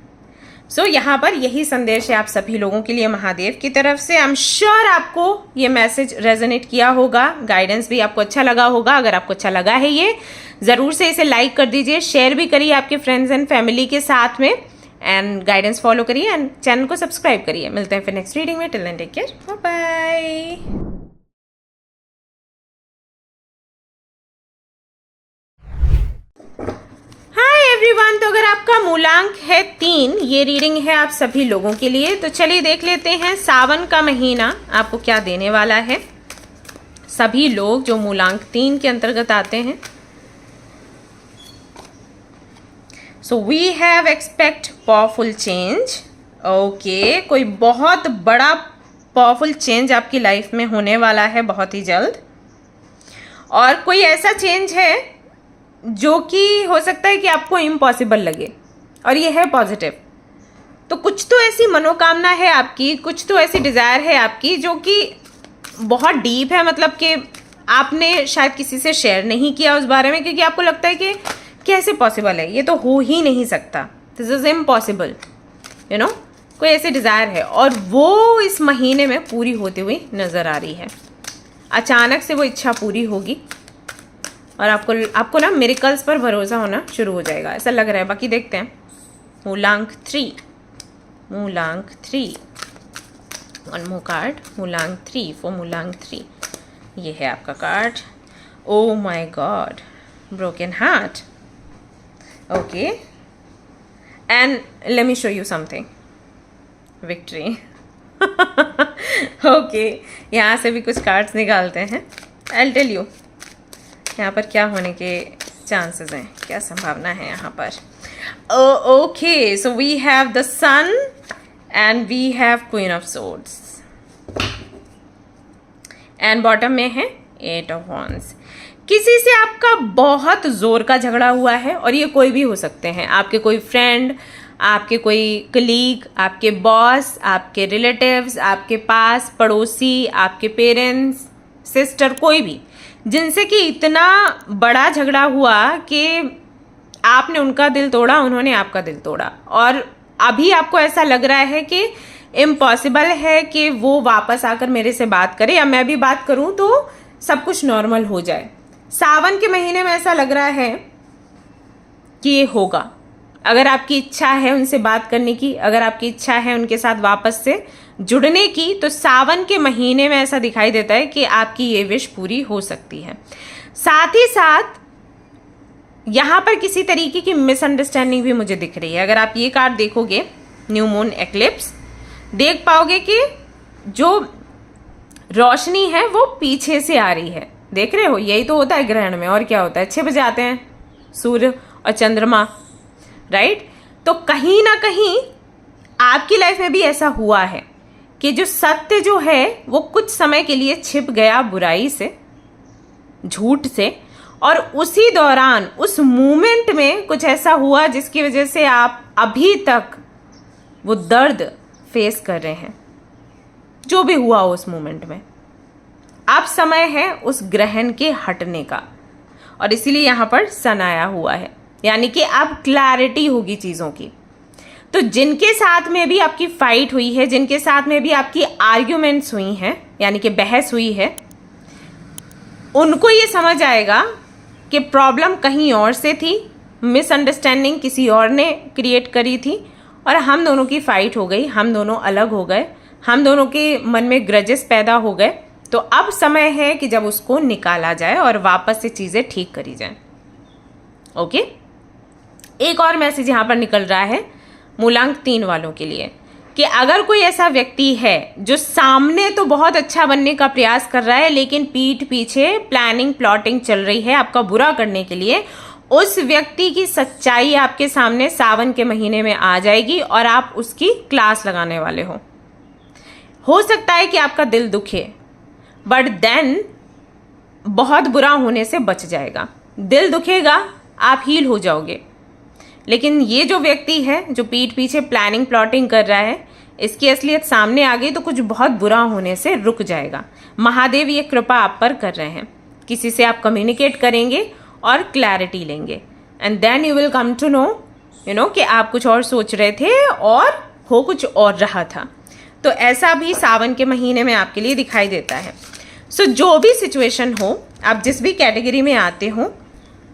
So यहाँ पर यही संदेश है आप सभी लोगों के लिए महादेव की तरफ से। आई एम श्योर आपको ये मैसेज रेजोनेट किया होगा, गाइडेंस भी आपको अच्छा लगा होगा। अगर आपको अच्छा लगा है ये, ज़रूर से इसे लाइक कर दीजिए, शेयर भी करिए आपके फ्रेंड्स एंड फैमिली के साथ में, एंड गाइडेंस फॉलो करिए एंड चैनल को सब्सक्राइब करिए। मिलते हैं फिर नेक्स्ट रीडिंग में। Till then take care, bye bye. Everyone, तो अगर आपका मूलांक है 3, ये रीडिंग है आप सभी लोगों के लिए। तो चलिए देख लेते हैं सावन का महीना आपको क्या देने वाला है। सभी लोग जो मूलांक 3 के अंतर्गत आते हैं। So we have expect powerful change. Okay, कोई बहुत बड़ा पावरफुल चेंज आपकी लाइफ में होने वाला है बहुत ही जल्द, और कोई ऐसा चेंज है जो कि हो सकता है कि आपको इम्पॉसिबल लगे, और ये है पॉजिटिव। तो कुछ तो ऐसी मनोकामना है आपकी, कुछ तो ऐसी डिज़ायर है आपकी जो कि बहुत डीप है, मतलब कि आपने शायद किसी से शेयर नहीं किया उस बारे में, क्योंकि आपको लगता है कि कैसे पॉसिबल है, ये तो हो ही नहीं सकता, this is impossible, you know. कोई ऐसी डिज़ायर है और वो इस महीने में पूरी होती हुई नज़र आ रही है। अचानक से वो इच्छा पूरी होगी और आपको ना मिरेकल्स पर भरोसा होना शुरू हो जाएगा, ऐसा लग रहा है। बाकी देखते हैं। मूलांक 3, वन मोर कार्ड, मूलांक 3 फॉर मूलांक 3। ये है आपका card. Oh my God, broken heart. Okay, and let me show you something, victory. Okay, यहाँ से भी कुछ कार्ड्स निकालते हैं। आई विल टेल यू यहाँ पर क्या होने के चांसेस हैं, क्या संभावना है यहाँ पर। Okay, so we have the sun and we have queen of swords, and bottom में है 8 ऑफ वॉन्ड्स। किसी से आपका बहुत जोर का झगड़ा हुआ है, और ये कोई भी हो सकते हैं, आपके कोई फ्रेंड, आपके कोई कलीग, आपके बॉस, आपके रिलेटिव्स, आपके पास पड़ोसी, आपके पेरेंट्स, सिस्टर, कोई भी जिनसे कि इतना बड़ा झगड़ा हुआ कि आपने उनका दिल तोड़ा, उन्होंने आपका दिल तोड़ा, और अभी आपको ऐसा लग रहा है कि इम्पॉसिबल है कि वो वापस आकर मेरे से बात करे या मैं भी बात करूं तो सब कुछ नॉर्मल हो जाए। सावन के महीने में ऐसा लग रहा है कि ये होगा। अगर आपकी इच्छा है उनसे बात करने की, अगर आपकी इच्छा है उनके साथ वापस से जुड़ने की, तो सावन के महीने में ऐसा दिखाई देता है कि आपकी ये विश पूरी हो सकती है। साथ ही साथ यहाँ पर किसी तरीके की मिसअंडरस्टैंडिंग भी मुझे दिख रही है। अगर आप ये कार्ड देखोगे न्यू मून एक्लिप्स, देख पाओगे कि जो रोशनी है वो पीछे से आ रही है। देख रहे हो, यही तो होता है ग्रहण में। और क्या होता है, 6 बजे आते हैं सूर्य और चंद्रमा, राइट। तो कहीं ना कहीं आपकी लाइफ में भी ऐसा हुआ है कि जो सत्य जो है वो कुछ समय के लिए छिप गया बुराई से, झूठ से, और उसी दौरान उस मोमेंट में कुछ ऐसा हुआ जिसकी वजह से आप अभी तक वो दर्द फेस कर रहे हैं। जो भी हुआ उस मोमेंट में, अब समय है उस ग्रहण के हटने का, और इसीलिए यहाँ पर सन आया हुआ है, यानी कि अब क्लैरिटी होगी चीज़ों की। तो जिनके साथ में भी आपकी फाइट हुई है, जिनके साथ में भी आपकी आर्ग्यूमेंट्स हुई हैं, यानी कि बहस हुई है, उनको ये समझ आएगा कि प्रॉब्लम कहीं और से थी, मिसअंडरस्टैंडिंग किसी और ने क्रिएट करी थी, और हम दोनों की फाइट हो गई, हम दोनों अलग हो गए, हम दोनों के मन में ग्रजेस पैदा हो गए। तो अब समय है कि जब उसको निकाला जाए और वापस से चीज़ें ठीक करी जाएं। ओके, एक और मैसेज यहाँ पर निकल रहा है मूलांक 3 वालों के लिए कि अगर कोई ऐसा व्यक्ति है जो सामने तो बहुत अच्छा बनने का प्रयास कर रहा है, लेकिन पीठ पीछे प्लानिंग प्लॉटिंग चल रही है आपका बुरा करने के लिए, उस व्यक्ति की सच्चाई आपके सामने सावन के महीने में आ जाएगी और आप उसकी क्लास लगाने वाले हो सकता है कि आपका दिल दुखे, बट देन बहुत बुरा होने से बच जाएगा। दिल दुखेगा, आप हील हो जाओगे। लेकिन ये जो व्यक्ति है जो पीठ पीछे प्लानिंग प्लॉटिंग कर रहा है, इसकी असलियत सामने आ गई तो कुछ बहुत बुरा होने से रुक जाएगा। महादेव ये कृपा आप पर कर रहे हैं। किसी से आप कम्युनिकेट करेंगे और क्लैरिटी लेंगे, and then you will come to know कि आप कुछ और सोच रहे थे और हो कुछ और रहा था। तो ऐसा भी सावन के महीने में आपके लिए दिखाई देता है। सो जो भी सिचुएशन हो, आप जिस भी कैटेगरी में आते हो,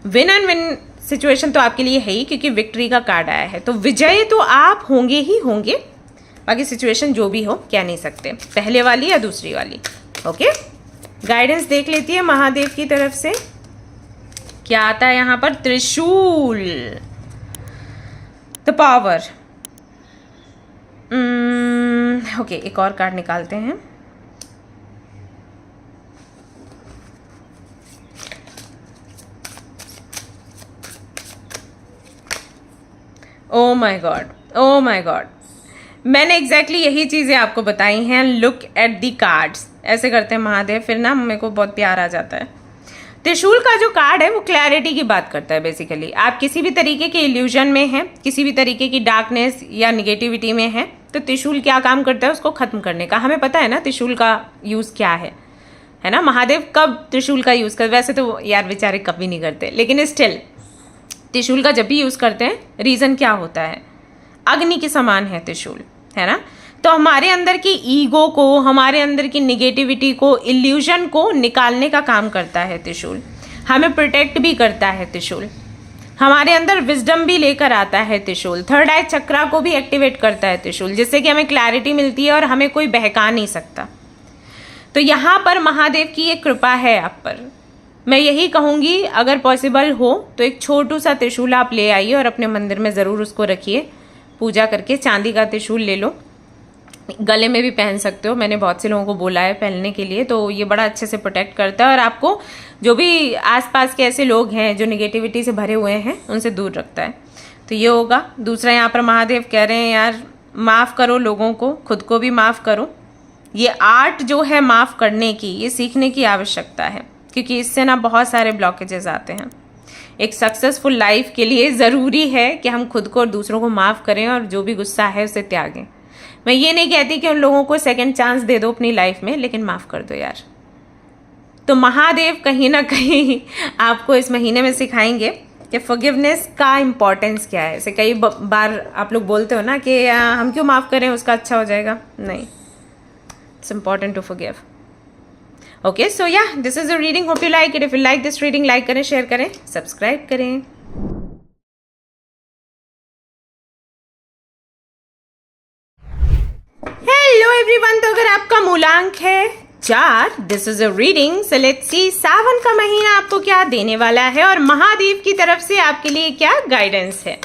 विन एंड विन सिचुएशन तो आपके लिए है ही, क्योंकि विक्ट्री का कार्ड आया है। तो विजय तो आप होंगे ही होंगे, बाकी सिचुएशन जो भी हो कह नहीं सकते, पहले वाली या दूसरी वाली। ओके, गाइडेंस देख लेती है महादेव की तरफ से क्या आता है यहाँ पर। त्रिशूल, द पावर। ओके, एक और कार्ड निकालते हैं। Oh my God, oh my God, मैंने एग्जैक्टली यही चीज़ें आपको बताई हैं। लुक एट दी कार्ड्स, ऐसे करते हैं महादेव, फिर ना मेरे को बहुत प्यार आ जाता है। त्रिशूल का जो कार्ड है वो क्लैरिटी की बात करता है। बेसिकली आप किसी भी तरीके के इल्यूजन में हैं, किसी भी तरीके की डार्कनेस या निगेटिविटी में हैं, तो त्रिशूल क्या काम करता है, उसको खत्म करने का। हमें पता है ना त्रिशूल का यूज़ क्या है ना। महादेव कब त्रिशूल का यूज़ करते, वैसे तो यार बेचारे कभी नहीं करते, लेकिन स्टिल त्रिशूल का जब भी यूज़ करते हैं, रीज़न क्या होता है, अग्नि के समान है त्रिशूल, है ना। तो हमारे अंदर की ईगो को, हमारे अंदर की निगेटिविटी को, इल्यूजन को निकालने का काम करता है त्रिशूल। हमें प्रोटेक्ट भी करता है त्रिशूल, हमारे अंदर विजडम भी लेकर आता है त्रिशूल। थर्ड आई चक्रा को भी एक्टिवेट करता है त्रिशूल, जिससे कि हमें क्लैरिटी मिलती है और हमें कोई बहका नहीं सकता। तो यहाँ पर महादेव की एक कृपा है आप पर। मैं यही कहूँगी, अगर पॉसिबल हो तो एक छोटू सा त्रिशूल आप ले आइए और अपने मंदिर में ज़रूर उसको रखिए, पूजा करके। चांदी का त्रिशूल ले लो, गले में भी पहन सकते हो, मैंने बहुत से लोगों को बोला है पहनने के लिए। तो ये बड़ा अच्छे से प्रोटेक्ट करता है और आपको जो भी आसपास के ऐसे लोग हैं जो निगेटिविटी से भरे हुए हैं, उनसे दूर रखता है। तो ये होगा। दूसरा, यहाँ पर महादेव कह रहे हैं यार माफ़ करो लोगों को, खुद को भी माफ़ करो। ये आर्ट जो है माफ़ करने की, ये सीखने की आवश्यकता है, क्योंकि इससे ना बहुत सारे ब्लॉकेजेस आते हैं। एक सक्सेसफुल लाइफ के लिए ज़रूरी है कि हम खुद को और दूसरों को माफ़ करें और जो भी गुस्सा है उसे त्यागें। मैं ये नहीं कहती कि उन लोगों को सेकंड चांस दे दो अपनी लाइफ में, लेकिन माफ़ कर दो यार। तो महादेव कहीं ना कहीं आपको इस महीने में सिखाएंगे कि फॉरगिवनेस का इम्पोर्टेंस क्या है। ऐसे कई बार आप लोग बोलते हो ना कि हम क्यों माफ़ करें, उसका अच्छा हो जाएगा। नहीं, it's important to forgive. Okay, so या this is a reading, hope you like it. If you like this reading, like करें, शेयर करें, सब्सक्राइब करें। हेलो एवरीवन, तो अगर आपका मूलांक है 4, this is a reading. So let's see Sawan का महीना आपको क्या देने वाला है और महादेव की तरफ से आपके लिए क्या गाइडेंस है।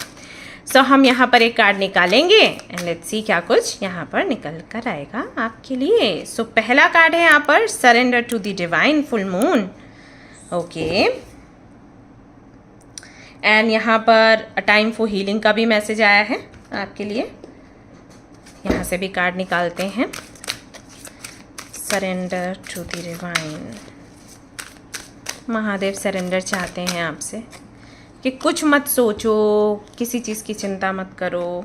सो हम यहाँ पर एक कार्ड निकालेंगे एंड लेट्स सी क्या कुछ यहाँ पर निकल कर आएगा आपके लिए। सो पहला कार्ड है यहाँ पर surrender to the divine full moon. Okay, and यहाँ पर अ टाइम फॉर हीलिंग का भी मैसेज आया है आपके लिए। यहाँ से भी कार्ड निकालते हैं। Surrender to the divine, Mahadev surrender चाहते हैं आपसे कि कुछ मत सोचो, किसी चीज़ की चिंता मत करो,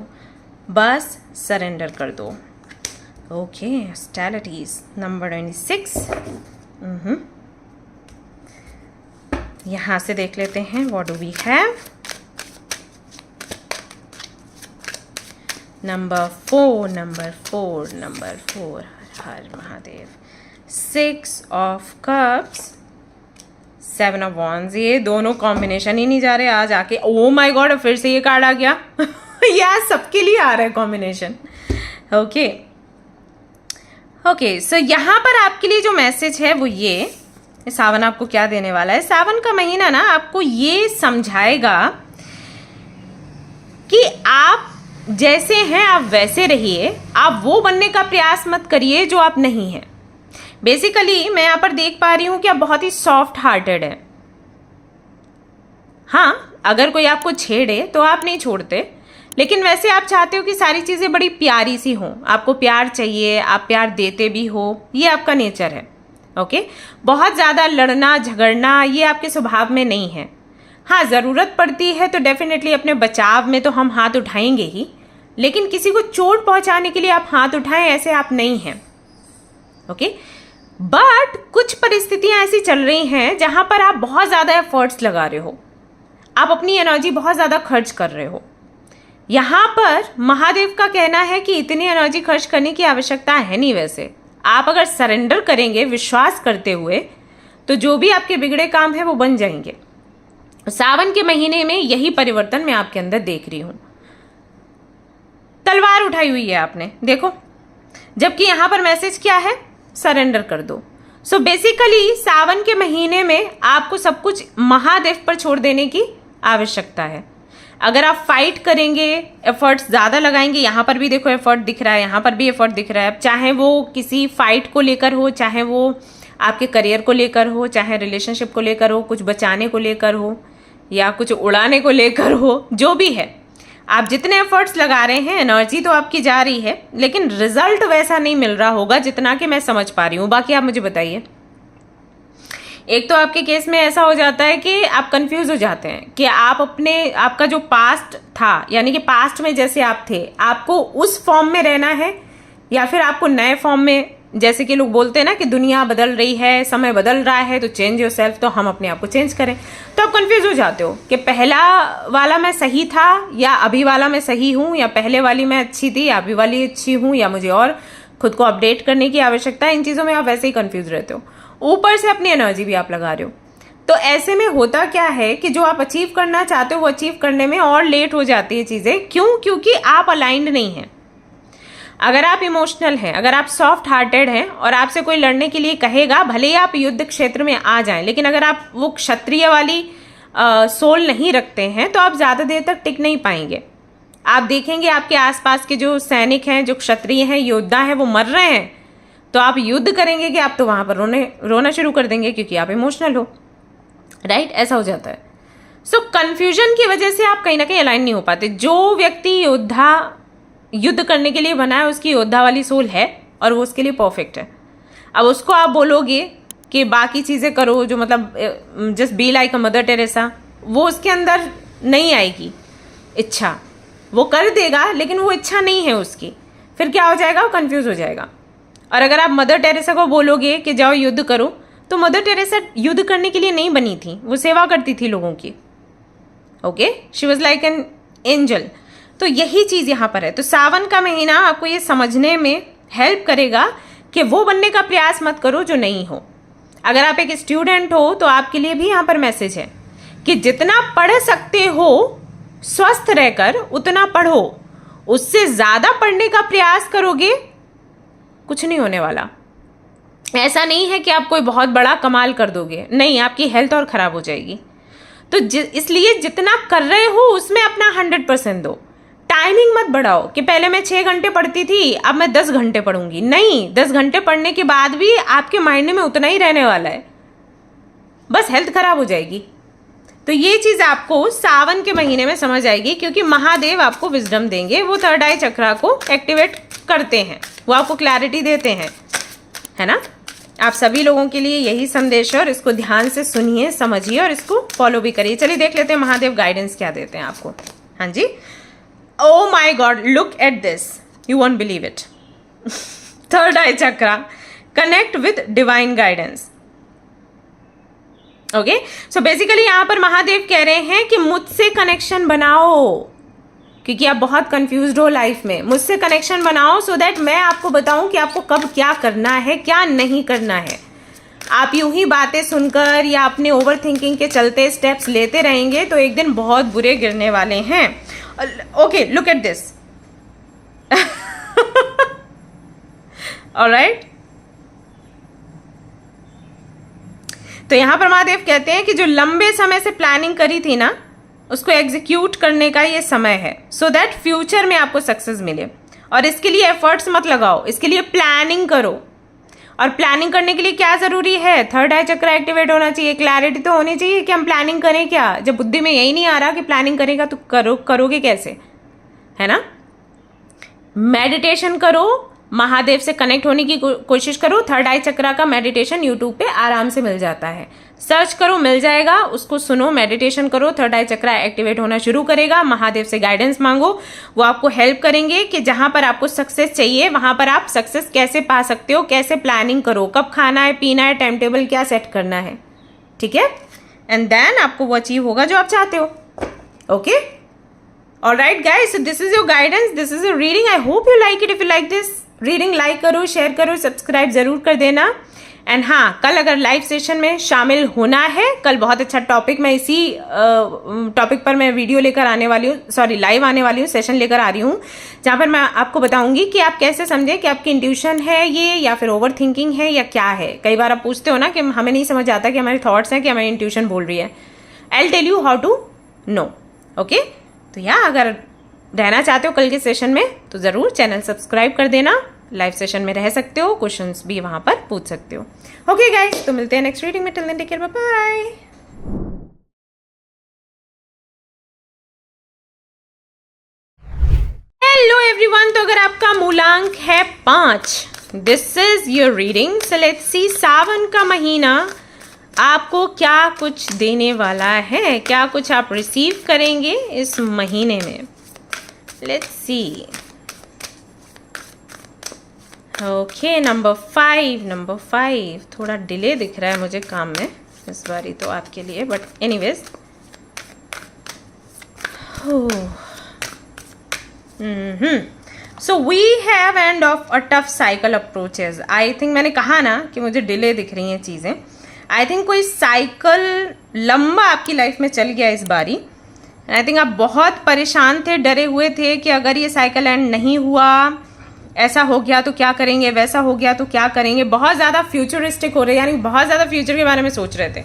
बस सरेंडर कर दो। Okay, hostilities number 26। यहाँ से देख लेते हैं what do we have. Number 4 हर Mahadev. 6 of cups, 7 of wands, ये दोनों कॉम्बिनेशन ही नहीं जा रहे आज आके। ओ माय गॉड, फिर से ये कार्ड आ गया। यार सबके लिए आ रहा है कॉम्बिनेशन। ओके, सो यहाँ पर आपके लिए जो मैसेज है वो ये, सावन आपको क्या देने वाला है। सावन का महीना ना आपको ये समझाएगा कि आप जैसे हैं आप वैसे रहिए, आप वो बनने का प्रयास मत करिए जो आप नहीं हैं। बेसिकली मैं यहाँ पर देख पा रही हूँ कि आप बहुत ही सॉफ्ट हार्टेड हैं। हाँ, अगर कोई आपको छेड़े तो आप नहीं छोड़ते, लेकिन वैसे आप चाहते हो कि सारी चीज़ें बड़ी प्यारी सी हों। आपको प्यार चाहिए, आप प्यार देते भी हो, ये आपका नेचर है। ओके, बहुत ज़्यादा लड़ना झगड़ना ये आपके स्वभाव में नहीं है। हाँ, ज़रूरत पड़ती है तो डेफिनेटली अपने बचाव में तो हम हाथ उठाएंगे ही, लेकिन किसी को चोट पहुंचाने के लिए आप हाथ उठाएं ऐसे आप नहीं हैं। ओके, बट कुछ परिस्थितियां ऐसी चल रही हैं जहां पर आप बहुत ज़्यादा एफर्ट्स लगा रहे हो, आप अपनी एनर्जी बहुत ज़्यादा खर्च कर रहे हो। यहाँ पर महादेव का कहना है कि इतनी एनर्जी खर्च करने की आवश्यकता है नहीं। वैसे आप अगर सरेंडर करेंगे विश्वास करते हुए तो जो भी आपके बिगड़े काम है वो बन जाएंगे। सावन के महीने में यही परिवर्तन मैं आपके अंदर देख रही हूं। तलवार उठाई हुई है आपने, देखो, जबकि यहां पर मैसेज क्या है, सरेंडर कर दो। सो बेसिकली सावन के महीने में आपको सब कुछ महादेव पर छोड़ देने की आवश्यकता है। अगर आप फाइट करेंगे, एफर्ट्स ज़्यादा लगाएंगे, यहाँ पर भी देखो एफर्ट दिख रहा है, यहाँ पर भी एफर्ट दिख रहा है, चाहे वो किसी फाइट को लेकर हो, चाहे वो आपके करियर को लेकर हो, चाहे रिलेशनशिप को लेकर हो, कुछ बचाने को लेकर हो या कुछ उड़ाने को लेकर हो, जो भी है, आप जितने एफर्ट्स लगा रहे हैं, एनर्जी तो आपकी जा रही है, लेकिन रिजल्ट वैसा नहीं मिल रहा होगा जितना कि मैं समझ पा रही हूँ। बाकी आप मुझे बताइए। एक तो आपके केस में ऐसा हो जाता है कि आप कंफ्यूज हो जाते हैं कि आपका जो पास्ट था, यानी कि पास्ट में जैसे आप थे, आपको उस फॉर्म में रहना है या फिर आपको नए फॉर्म में, जैसे कि लोग बोलते हैं ना कि दुनिया बदल रही है, समय बदल रहा है, तो चेंज योरसेल्फ, तो हम अपने आप को चेंज करें। तो आप कंफ्यूज हो जाते हो कि पहला वाला मैं सही था या अभी वाला मैं सही हूँ, या पहले वाली मैं अच्छी थी या अभी वाली अच्छी हूँ, या मुझे और खुद को अपडेट करने की आवश्यकता है। इन चीज़ों में आप वैसे ही कंफ्यूज रहते हो, ऊपर से अपनी एनर्जी भी आप लगा रहे हो। तो ऐसे में होता क्या है कि जो आप अचीव करना चाहते हो वो अचीव करने में और लेट हो जाती है चीज़ें। क्यों? क्योंकि आप अलाइंड नहीं हैं। अगर आप इमोशनल हैं, अगर आप सॉफ्ट हार्टेड हैं और आपसे कोई लड़ने के लिए कहेगा, भले ही आप युद्ध क्षेत्र में आ जाएं, लेकिन अगर आप वो क्षत्रिय वाली सोल नहीं रखते हैं तो आप ज़्यादा देर तक टिक नहीं पाएंगे। आप देखेंगे आपके आसपास के जो सैनिक हैं, जो क्षत्रिय हैं, योद्धा हैं, वो मर रहे हैं, तो आप युद्ध करेंगे कि आप तो वहाँ पर रोना शुरू कर देंगे क्योंकि आप इमोशनल हो। राइट, ऐसा हो जाता है। सो कंफ्यूजन की वजह से आप कहीं ना कहीं अलाइन नहीं हो पाते। जो व्यक्ति युद्ध करने के लिए बना है, उसकी योद्धा वाली सोल है और वो उसके लिए परफेक्ट है। अब उसको आप बोलोगे कि बाकी चीज़ें करो, जो मतलब just be like a mother Teresa, वो उसके अंदर नहीं आएगी इच्छा। वो कर देगा लेकिन वो इच्छा नहीं है उसकी। फिर क्या हो जाएगा? वो कंफ्यूज हो जाएगा। और अगर आप मदर टेरेसा को बोलोगे कि जाओ युद्ध करो, तो मदर टेरेसा युद्ध करने के लिए नहीं बनी थी, वो सेवा करती थी लोगों की। Okay, she was like an angel. तो यही चीज़ यहाँ पर है। तो सावन का महीना आपको ये समझने में हेल्प करेगा कि वो बनने का प्रयास मत करो जो नहीं हो। अगर आप एक स्टूडेंट हो तो आपके लिए भी यहाँ पर मैसेज है कि जितना पढ़ सकते हो स्वस्थ रहकर उतना पढ़ो। उससे ज़्यादा पढ़ने का प्रयास करोगे, कुछ नहीं होने वाला। ऐसा नहीं है कि आप कोई बहुत बड़ा कमाल कर दोगे, नहीं, आपकी हेल्थ और ख़राब हो जाएगी। तो इसलिए जितना कर रहे हो उसमें अपना 100% दो। टाइमिंग मत बढ़ाओ कि पहले मैं 6 घंटे पढ़ती थी अब मैं 10 घंटे पढ़ूंगी। नहीं, 10 घंटे पढ़ने के बाद भी आपके माइंड में उतना ही रहने वाला है, बस हेल्थ खराब हो जाएगी। तो ये चीज आपको सावन के महीने में समझ आएगी, क्योंकि महादेव आपको विजडम देंगे। वो थर्ड आई चक्रा को एक्टिवेट करते हैं, वो आपको क्लैरिटी देते हैं, है ना। आप सभी लोगों के लिए यही संदेश है और इसको ध्यान से सुनिए, समझिए और इसको फॉलो भी करिए। चलिए देख लेते हैं महादेव गाइडेंस क्या देते हैं आपको। हाँ जी, oh my God, look at this, you won't believe it. Third eye chakra, connect with divine guidance. Okay, so basically यहां पर महादेव कह रहे हैं कि मुझसे कनेक्शन बनाओ, क्योंकि आप बहुत कंफ्यूज्ड हो लाइफ में। मुझसे कनेक्शन बनाओ सो दैट मैं आपको बताऊं कि आपको कब क्या करना है, क्या नहीं करना है। आप यूं ही बातें सुनकर या अपने ओवर थिंकिंग के चलते स्टेप्स लेते रहेंगे तो एक दिन बहुत बुरे गिरने वाले हैं। Okay, look at this. Alright, तो यहां पर महादेव कहते हैं कि जो लंबे समय से प्लानिंग करी थी ना, उसको एग्जीक्यूट करने का ये समय है, सो दैट फ्यूचर में आपको सक्सेस मिले। और इसके लिए एफर्ट्स मत लगाओ, इसके लिए प्लानिंग करो। और प्लानिंग करने के लिए क्या जरूरी है? थर्ड आई चक्र एक्टिवेट होना चाहिए, क्लैरिटी तो होनी चाहिए कि हम प्लानिंग करें क्या। जब बुद्धि में यही नहीं आ रहा कि प्लानिंग करेगा तो करोगे कैसे, है ना। मेडिटेशन करो, महादेव से कनेक्ट होने की कोशिश करो। थर्ड आई चक्रा का मेडिटेशन यूट्यूब पे आराम से मिल जाता है, सर्च करो, मिल जाएगा, उसको सुनो, मेडिटेशन करो, थर्ड आई चक्रा एक्टिवेट होना शुरू करेगा। महादेव से गाइडेंस मांगो, वो आपको हेल्प करेंगे कि जहां पर आपको सक्सेस चाहिए वहां पर आप सक्सेस कैसे पा सकते हो, कैसे प्लानिंग करो, कब खाना है, पीना है, टाइम टेबल क्या सेट करना है, ठीक है। एंड देन आपको वो अचीव होगा जो आप चाहते हो। Okay, alright guys, so this is your guidance, this is your reading. I hope you like it. If you like this reading, like करो, शेयर करो, सब्सक्राइब जरूर कर देना। एंड हाँ, कल अगर लाइव सेशन में शामिल होना है, कल बहुत अच्छा टॉपिक, मैं इसी टॉपिक पर मैं वीडियो लेकर आने वाली हूँ, सॉरी लाइव आने वाली हूँ, सेशन लेकर आ रही हूँ, जहाँ पर मैं आपको बताऊंगी कि आप कैसे समझें कि आपकी इंट्यूशन है ये या फिर ओवर थिंकिंग है या क्या है। कई बार आप पूछते हो ना कि हमें नहीं समझ आता कि हमारे थॉट्स हैं कि हमारी इंट्यूशन बोल रही है। I will tell you how to know. Okay, तो या अगर रहना चाहते हो कल के सेशन में तो ज़रूर चैनल सब्सक्राइब कर देना, लाइव सेशन में रह सकते हो, क्वेश्चंस भी वहां पर पूछ सकते हो। ओके गाइस, तो मिलते हैं नेक्स्ट रीडिंग में। Till then take care, bye bye. Hello everyone, तो अगर आपका मूलांक है 5, this is your reading. So let's see, Sawan का महीना आपको क्या कुछ देने वाला है, क्या कुछ आप रिसीव करेंगे इस महीने में। Let's see. ओके, नंबर 5 थोड़ा डिले दिख रहा है मुझे काम में इस बारी तो आपके लिए, but anyways. So we have end of a tough cycle approaches. I think मैंने कहा ना कि मुझे डिले दिख रही हैं चीज़ें। आई थिंक कोई साइकिल लंबा आपकी लाइफ में चल गया इस बारी। आई थिंक आप बहुत परेशान थे, डरे हुए थे कि अगर ये साइकिल एंड नहीं हुआ, ऐसा हो गया तो क्या करेंगे, वैसा हो गया तो क्या करेंगे। बहुत ज़्यादा फ्यूचरिस्टिक हो रहे, यानी बहुत ज़्यादा फ्यूचर के बारे में सोच रहे थे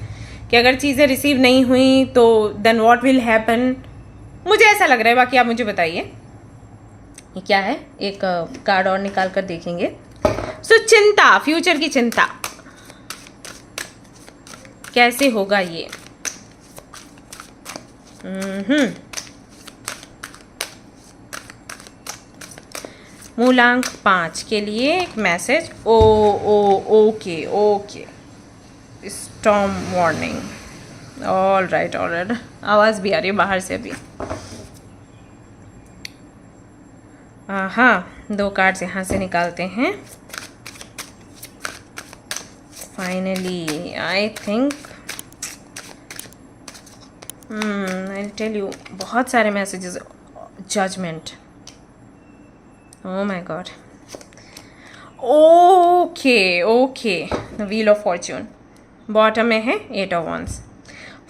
कि अगर चीज़ें रिसीव नहीं हुई तो देन व्हाट विल हैपन। मुझे ऐसा लग रहा है, बाकी आप मुझे बताइए ये क्या है। एक कार्ड और निकाल कर देखेंगे। सो चिंता, फ्यूचर की चिंता, कैसे होगा ये। मूलांक 5 के लिए एक message. Okay, storm warning. All right, आवाज़ भी आ रही है बाहर से अभी। हाँ, 2 कार्ड्स यहाँ से निकालते हैं। Finally I think I tell you, बहुत सारे messages. Judgement, oh my god, okay, the wheel of fortune bottom में है, 8 ऑफ wands।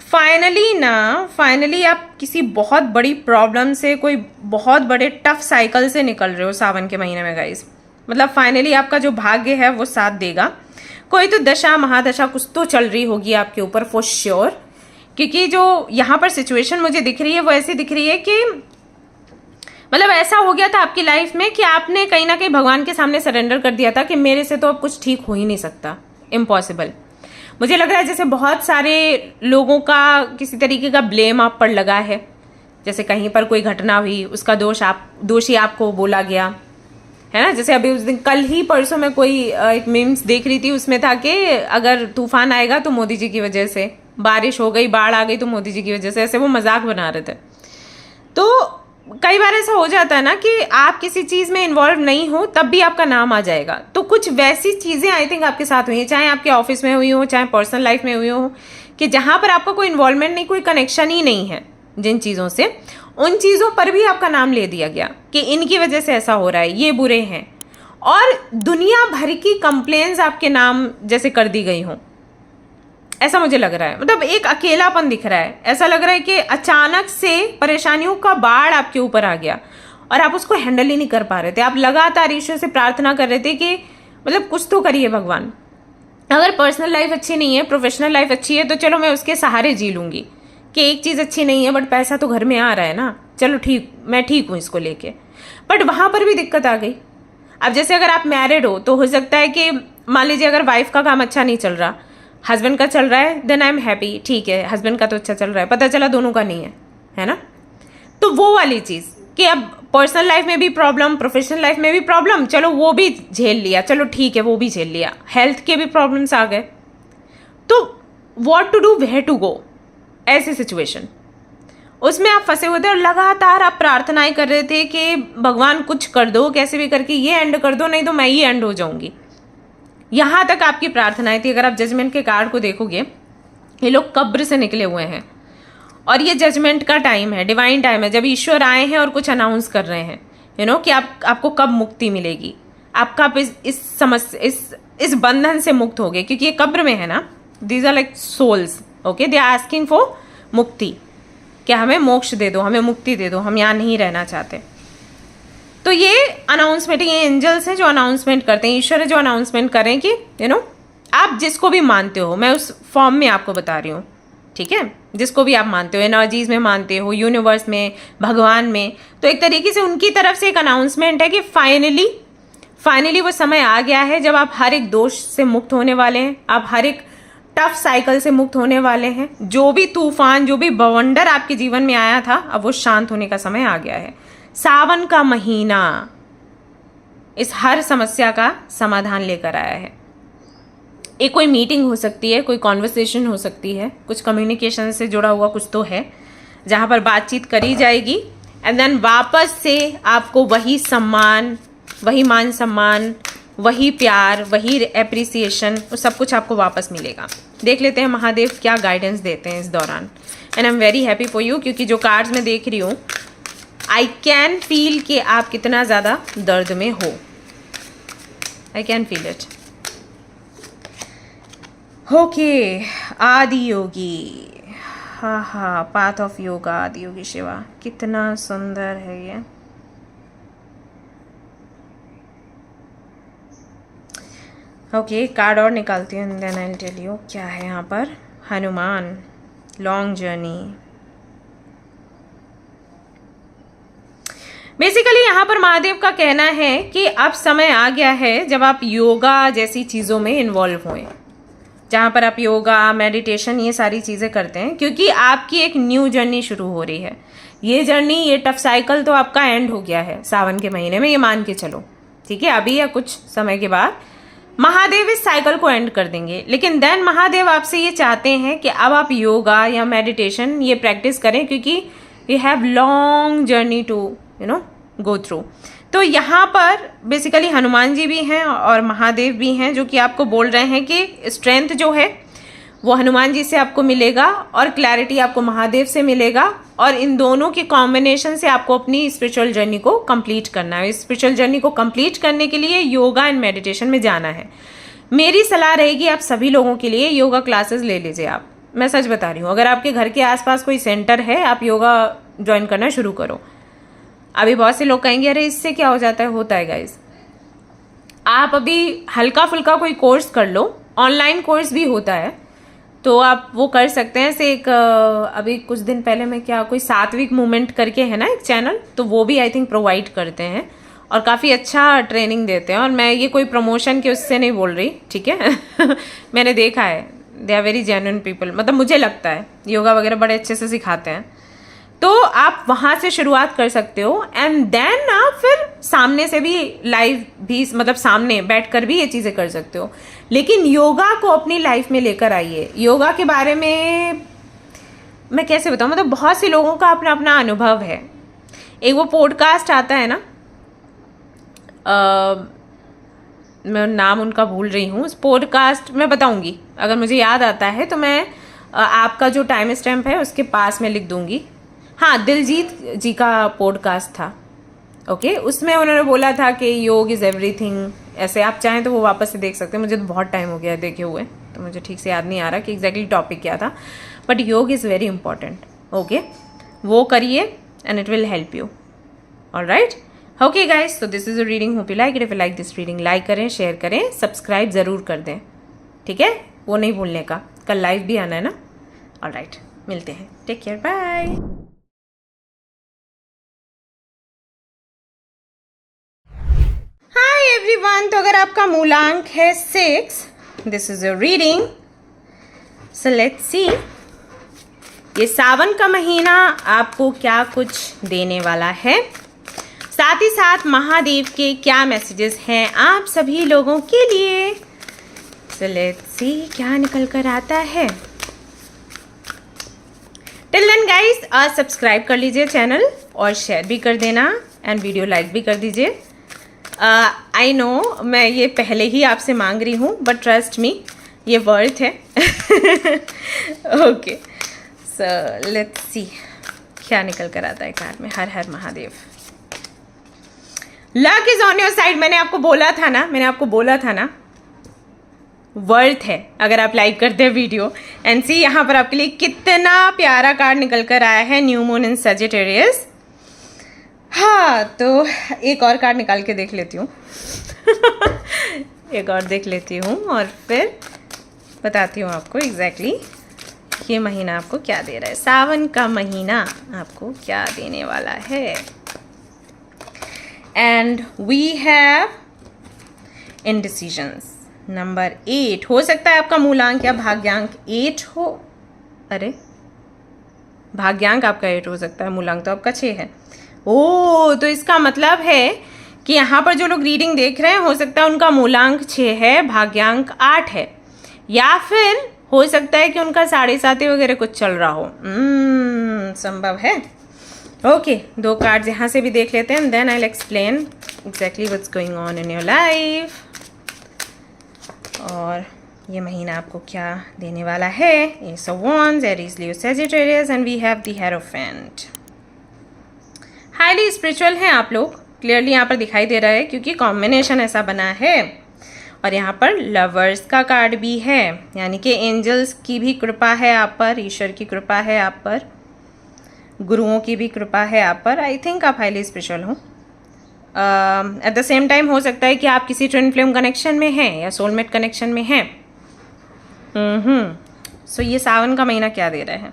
फाइनली आप किसी बहुत बड़ी प्रॉब्लम से, कोई बहुत बड़े टफ साइकिल से निकल रहे हो सावन के महीने में गाइस। मतलब फाइनली आपका जो भाग्य है वो साथ देगा। कोई तो दशा महादशा कुछ तो चल रही होगी आपके ऊपर फॉर श्योर, क्योंकि जो यहाँ पर सिचुएशन मुझे दिख रही है वो ऐसी दिख रही है कि मतलब ऐसा हो गया था आपकी लाइफ में कि आपने कहीं ना कहीं भगवान के सामने सरेंडर कर दिया था कि मेरे से तो अब कुछ ठीक हो ही नहीं सकता, इम्पॉसिबल। मुझे लग रहा है जैसे बहुत सारे लोगों का किसी तरीके का ब्लेम आप पर लगा है, जैसे कहीं पर कोई घटना हुई, उसका दोषी आपको बोला गया है ना। जैसे अभी उस दिन, कल ही परसों में कोई एक मीम्स देख रही थी, उसमें था कि अगर तूफान आएगा तो मोदी जी की वजह से, बारिश हो गई, बाढ़ आ गई तो मोदी जी की वजह से, ऐसे वो मजाक बना रहे थे। तो कई बार ऐसा हो जाता है ना कि आप किसी चीज़ में इन्वॉल्व नहीं हो तब भी आपका नाम आ जाएगा। तो कुछ वैसी चीज़ें आई थिंक आपके साथ हुई हैं, चाहे आपके ऑफिस में हुई हो, चाहे पर्सनल लाइफ में हुई हो, कि जहाँ पर आपका कोई इन्वॉल्वमेंट नहीं, कोई कनेक्शन ही नहीं है जिन चीज़ों से, उन चीज़ों पर भी आपका नाम ले दिया गया कि इनकी वजह से ऐसा हो रहा है, ये बुरे हैं, और दुनिया भर की कंप्लेंट्स आपके नाम जैसे कर दी गई हों, ऐसा मुझे लग रहा है। मतलब एक अकेलापन दिख रहा है, ऐसा लग रहा है कि अचानक से परेशानियों का बाढ़ आपके ऊपर आ गया और आप उसको हैंडल ही नहीं कर पा रहे थे। आप लगातार ईश्वर से प्रार्थना कर रहे थे कि मतलब कुछ तो करिए भगवान, अगर पर्सनल लाइफ अच्छी नहीं है, प्रोफेशनल लाइफ अच्छी है, तो चलो मैं उसके सहारे जी लूंगी कि एक चीज़ अच्छी नहीं है बट पैसा तो घर में आ रहा है ना, चलो ठीक, मैं ठीक हूँ इसको लेके। बट वहाँ पर भी दिक्कत आ गई। अब जैसे अगर आप मैरिड हो तो हो सकता है कि मान लीजिए अगर वाइफ का काम अच्छा नहीं चल रहा, हस्बैंड का चल रहा है, देन आई एम हैप्पी, ठीक है हस्बैंड का तो अच्छा चल रहा है, पता चला दोनों का नहीं है ना। तो वो वाली चीज़ कि अब पर्सनल लाइफ में भी प्रॉब्लम, प्रोफेशनल लाइफ में भी प्रॉब्लम, चलो वो भी झेल लिया, चलो ठीक है वो भी झेल लिया, हेल्थ के भी प्रॉब्लम्स आ गए, तो what to do, where to go, ऐसी सिचुएशन, उसमें आप फंसे हुए थे और लगातार आप प्रार्थनाएं कर रहे थे कि भगवान कुछ कर दो, कैसे भी करके ये एंड कर दो, नहीं तो मैं ही एंड हो जाऊंगी। यहां तक आपकी प्रार्थनाएं थी। अगर आप जजमेंट के कार्ड को देखोगे, ये लोग कब्र से निकले हुए हैं और ये जजमेंट का टाइम है, डिवाइन टाइम है, जब ईश्वर आए हैं और कुछ अनाउंस कर रहे हैं कि आपको कब मुक्ति मिलेगी, आपका इस समस्या, इस बंधन से मुक्त हो गए, क्योंकि ये कब्र में है ना। These are like souls, okay, they are asking for मुक्ति, क्या हमें मोक्ष दे दो, हमें मुक्ति दे दो, हम यहाँ नहीं रहना चाहते। तो ये अनाउंसमेंट, ये एंजल्स हैं जो अनाउंसमेंट करते हैं, ईश्वर है जो अनाउंसमेंट करें कि आप जिसको भी मानते हो, मैं उस फॉर्म में आपको बता रही हूँ, ठीक है, जिसको भी आप मानते हो, एनर्जीज में मानते हो, यूनिवर्स में, भगवान में, तो एक तरीके से उनकी तरफ से एक अनाउंसमेंट है कि फाइनली वो समय आ गया है जब आप हर एक दोष से मुक्त होने वाले हैं, आप हर एक टफ साइकिल से मुक्त होने वाले हैं। जो भी तूफान, जो भी बवंडर आपके जीवन में आया था, अब वो शांत होने का समय आ गया है। सावन का महीना इस हर समस्या का समाधान लेकर आया है। एक कोई मीटिंग हो सकती है, कोई कॉन्वर्सेशन हो सकती है, कुछ कम्युनिकेशन से जुड़ा हुआ कुछ तो है, जहाँ पर बातचीत करी जाएगी एंड देन वापस से आपको वही सम्मान, वही मान सम्मान, वही प्यार, वही एप्रिसिएशन, वो सब कुछ आपको वापस मिलेगा। देख लेते हैं महादेव क्या गाइडेंस देते हैं इस दौरान। And I am very happy for you, क्योंकि जो कार्ड्स मैं देख रही हूँ, आई कैन फील कि आप कितना ज़्यादा दर्द में हो। आई कैन फील इट। ओके, आदि योगी, हाँ, पाथ ऑफ योगा, आदि योगी शिवा, कितना सुंदर है ये। ओके, कार्ड और निकालती हूँ, then I will tell you क्या है यहाँ पर। Hanuman, long journey. बेसिकली यहाँ पर महादेव का कहना है कि अब समय आ गया है जब आप योगा जैसी चीज़ों में इन्वॉल्व हों, जहाँ पर आप योगा, मेडिटेशन, ये सारी चीज़ें करते हैं, क्योंकि आपकी एक न्यू जर्नी शुरू हो रही है। ये जर्नी, ये टफ साइकिल तो आपका एंड हो गया है सावन के महीने में, ये मान के चलो, ठीक है। अभी या कुछ समय के बाद महादेव इस साइकिल को एंड कर देंगे, लेकिन देन महादेव आपसे ये चाहते हैं कि अब आप योगा या मेडिटेशन ये प्रैक्टिस करें, क्योंकि you have long journey to go through. तो यहाँ पर बेसिकली हनुमान जी भी हैं और महादेव भी हैं, जो कि आपको बोल रहे हैं कि स्ट्रेंथ जो है वो हनुमान जी से आपको मिलेगा और क्लैरिटी आपको महादेव से मिलेगा, और इन दोनों के कॉम्बिनेशन से आपको अपनी स्पिरिचुअल जर्नी को कंप्लीट करना है। स्पिरिचुअल जर्नी को कंप्लीट करने के लिए योगा एंड मेडिटेशन में जाना है। मेरी सलाह रहेगी आप सभी लोगों के लिए योगा क्लासेस ले लीजिए। आप, मैं सच बता रही हूँ, अगर आपके घर के आसपास कोई सेंटर है, आप योगा ज्वाइन करना शुरू करो। अभी बहुत से लोग कहेंगे अरे इससे क्या हो जाता है, होता है गाइज। आप अभी हल्का फुल्का कोई कोर्स कर लो, ऑनलाइन कोर्स भी होता है, तो आप वो कर सकते हैं। ऐसे एक अभी कुछ दिन पहले मैं क्या कोई सात्विक मूवमेंट करके है ना एक चैनल, तो वो भी आई थिंक प्रोवाइड करते हैं और काफ़ी अच्छा ट्रेनिंग देते हैं। और मैं ये कोई प्रमोशन के उससे नहीं बोल रही, ठीक है। मैंने देखा है, they are very genuine people, मतलब मुझे लगता है योगा वगैरह बड़े अच्छे से सिखाते हैं। तो आप वहाँ से शुरुआत कर सकते हो एंड देन आप फिर सामने से भी लाइव भी, मतलब सामने बैठकर भी ये चीज़ें कर सकते हो। लेकिन योगा को अपनी लाइफ में लेकर आइए। योगा के बारे में मैं कैसे बताऊँ, मतलब बहुत से लोगों का अपना अपना अनुभव है। एक वो पॉडकास्ट आता है ना, मैं नाम उनका भूल रही हूँ, उस पॉडकास्ट मैं बताऊँगी, अगर मुझे याद आता है तो मैं आपका जो टाइम स्टैम्प है उसके पास में लिख दूँगी। हाँ, दिलजीत जी का पॉडकास्ट था, ओके। उसमें उन्होंने बोला था कि योग इज़ एवरीथिंग, ऐसे आप चाहें तो वो वापस से देख सकते हैं। मुझे तो बहुत टाइम हो गया है देखे हुए, तो मुझे ठीक से याद नहीं आ रहा कि एग्जैक्टली टॉपिक क्या था, बट योग इज़ वेरी इंपॉर्टेंट, ओके। वो करिए and it will help you, alright. Okay guys, तो this is a reading, hope you like it. If you like this reading, like करें, शेयर करें, सब्सक्राइब ज़रूर कर दें, ठीक है, वो नहीं भूलने का। कल लाइव भी आना है ना, ऑलराइट। मिलते हैं, take care, bye. Hi everyone, तो अगर आपका मूलांक है 6, this is your reading. So let's see ये सावन का महीना आपको क्या कुछ देने वाला है, साथ ही साथ महादेव के क्या मैसेजेस हैं आप सभी लोगों के लिए। सो लेट्स सी क्या निकल कर आता है। टिल देन गाइस, सब्सक्राइब कर लीजिए चैनल और शेयर भी कर देना एंड वीडियो लाइक भी कर दीजिए। आई नो मैं ये पहले ही आपसे मांग रही हूँ, बट ट्रस्ट मी ये वर्थ है। ओके, सो लेट्स सी क्या निकल कर आता है कार्ड में। हर हर Mahadev. Luck is on your side. मैंने आपको बोला था ना वर्थ है अगर आप लाइक करते हैं वीडियो। एंड सी यहाँ पर आपके लिए कितना प्यारा कार्ड निकल कर आया है, न्यू मून इन सजिटेरियस। हाँ, तो एक और कार्ड निकाल के देख लेती हूँ। एक और देख लेती हूँ और फिर बताती हूँ आपको एग्जैक्टली ये महीना आपको क्या दे रहा है। सावन का महीना आपको क्या देने वाला है। And we have indecisions number 8। हो सकता है आपका मूलांक या भाग्यांक 8 हो। अरे, भाग्यांक आपका 8 हो सकता है, मूलांक तो आपका 6 है। ओ, तो इसका मतलब है कि यहाँ पर जो लोग रीडिंग देख रहे हैं हो सकता है उनका मूलांक 6 है, भाग्यांक 8 है, या फिर हो सकता है कि उनका 7.5 वगैरह कुछ चल रहा हो। संभव है। ओके, 2 कार्ड्स यहाँ से भी देख लेते हैं, then I will explain exactly what's going on in your life और ये महीना आपको क्या देने वाला है। Ace of wands, Aries, Leo, Sagittarius and we have the hierophant. Highly spiritual हैं आप लोग, क्लियरली यहाँ पर दिखाई दे रहा है क्योंकि कॉम्बिनेशन ऐसा बना है। और यहाँ पर लवर्स का कार्ड भी है, यानी कि एंजल्स की भी कृपा है आप पर, ईश्वर की कृपा है आप पर, गुरुओं की भी कृपा है आप पर। आई थिंक आप हाईली स्पिरिचुअल हो। एट द सेम टाइम हो सकता है कि आप किसी ट्विन फ्लेम कनेक्शन में हैं या सोलमेट कनेक्शन में हैं। सो ये सावन का महीना क्या दे रहा है।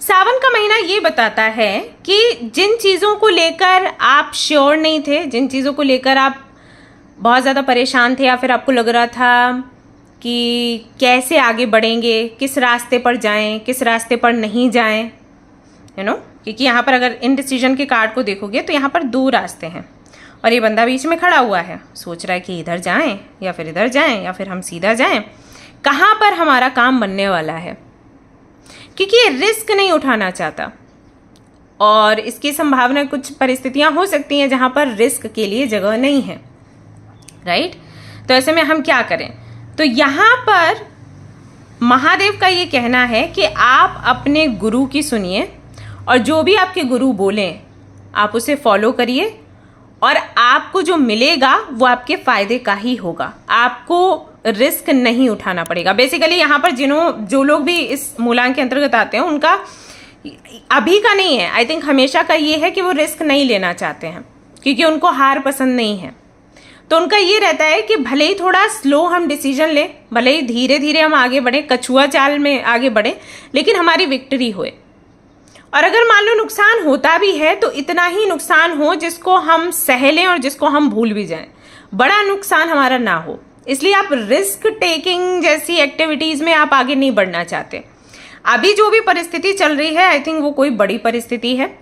सावन का महीना ये बताता है कि जिन चीज़ों को लेकर आप श्योर नहीं थे, जिन चीज़ों को लेकर आप बहुत ज़्यादा परेशान थे या फिर आपको लग रहा था कि कैसे आगे बढ़ेंगे, किस रास्ते पर जाएं, किस रास्ते पर नहीं जाएं, यू नो, क्योंकि यहाँ पर अगर इनडिसीजन के कार्ड को देखोगे तो यहाँ पर 2 रास्ते हैं और ये बंदा बीच में खड़ा हुआ है, सोच रहा है कि इधर जाएं या फिर इधर जाएं या फिर हम सीधा जाएं, कहाँ पर हमारा काम बनने वाला है, क्योंकि ये रिस्क नहीं उठाना चाहता। और इसकी संभावना कुछ परिस्थितियां हो सकती हैं जहां पर रिस्क के लिए जगह नहीं है, राइट। तो ऐसे में हम क्या करें, तो यहाँ पर महादेव का ये कहना है कि आप अपने गुरु की सुनिए और जो भी आपके गुरु बोलें आप उसे फॉलो करिए और आपको जो मिलेगा वो आपके फायदे का ही होगा, आपको रिस्क नहीं उठाना पड़ेगा। बेसिकली यहाँ पर जो लोग भी इस मूलांक के अंतर्गत आते हैं उनका अभी का नहीं है, आई थिंक हमेशा का ये है कि वो रिस्क नहीं लेना चाहते हैं क्योंकि उनको हार पसंद नहीं है। तो उनका ये रहता है कि भले ही थोड़ा स्लो हम डिसीजन लें, भले ही धीरे धीरे हम आगे बढ़ें, कछुआ चाल में आगे बढ़ें, लेकिन हमारी विक्ट्री होए। और अगर मान लो नुकसान होता भी है तो इतना ही नुकसान हो जिसको हम सह लें और जिसको हम भूल भी जाएं, बड़ा नुकसान हमारा ना हो। इसलिए आप रिस्क टेकिंग जैसी एक्टिविटीज़ में आप आगे नहीं बढ़ना चाहते। अभी जो भी परिस्थिति चल रही है, आई थिंक वो कोई बड़ी परिस्थिति है,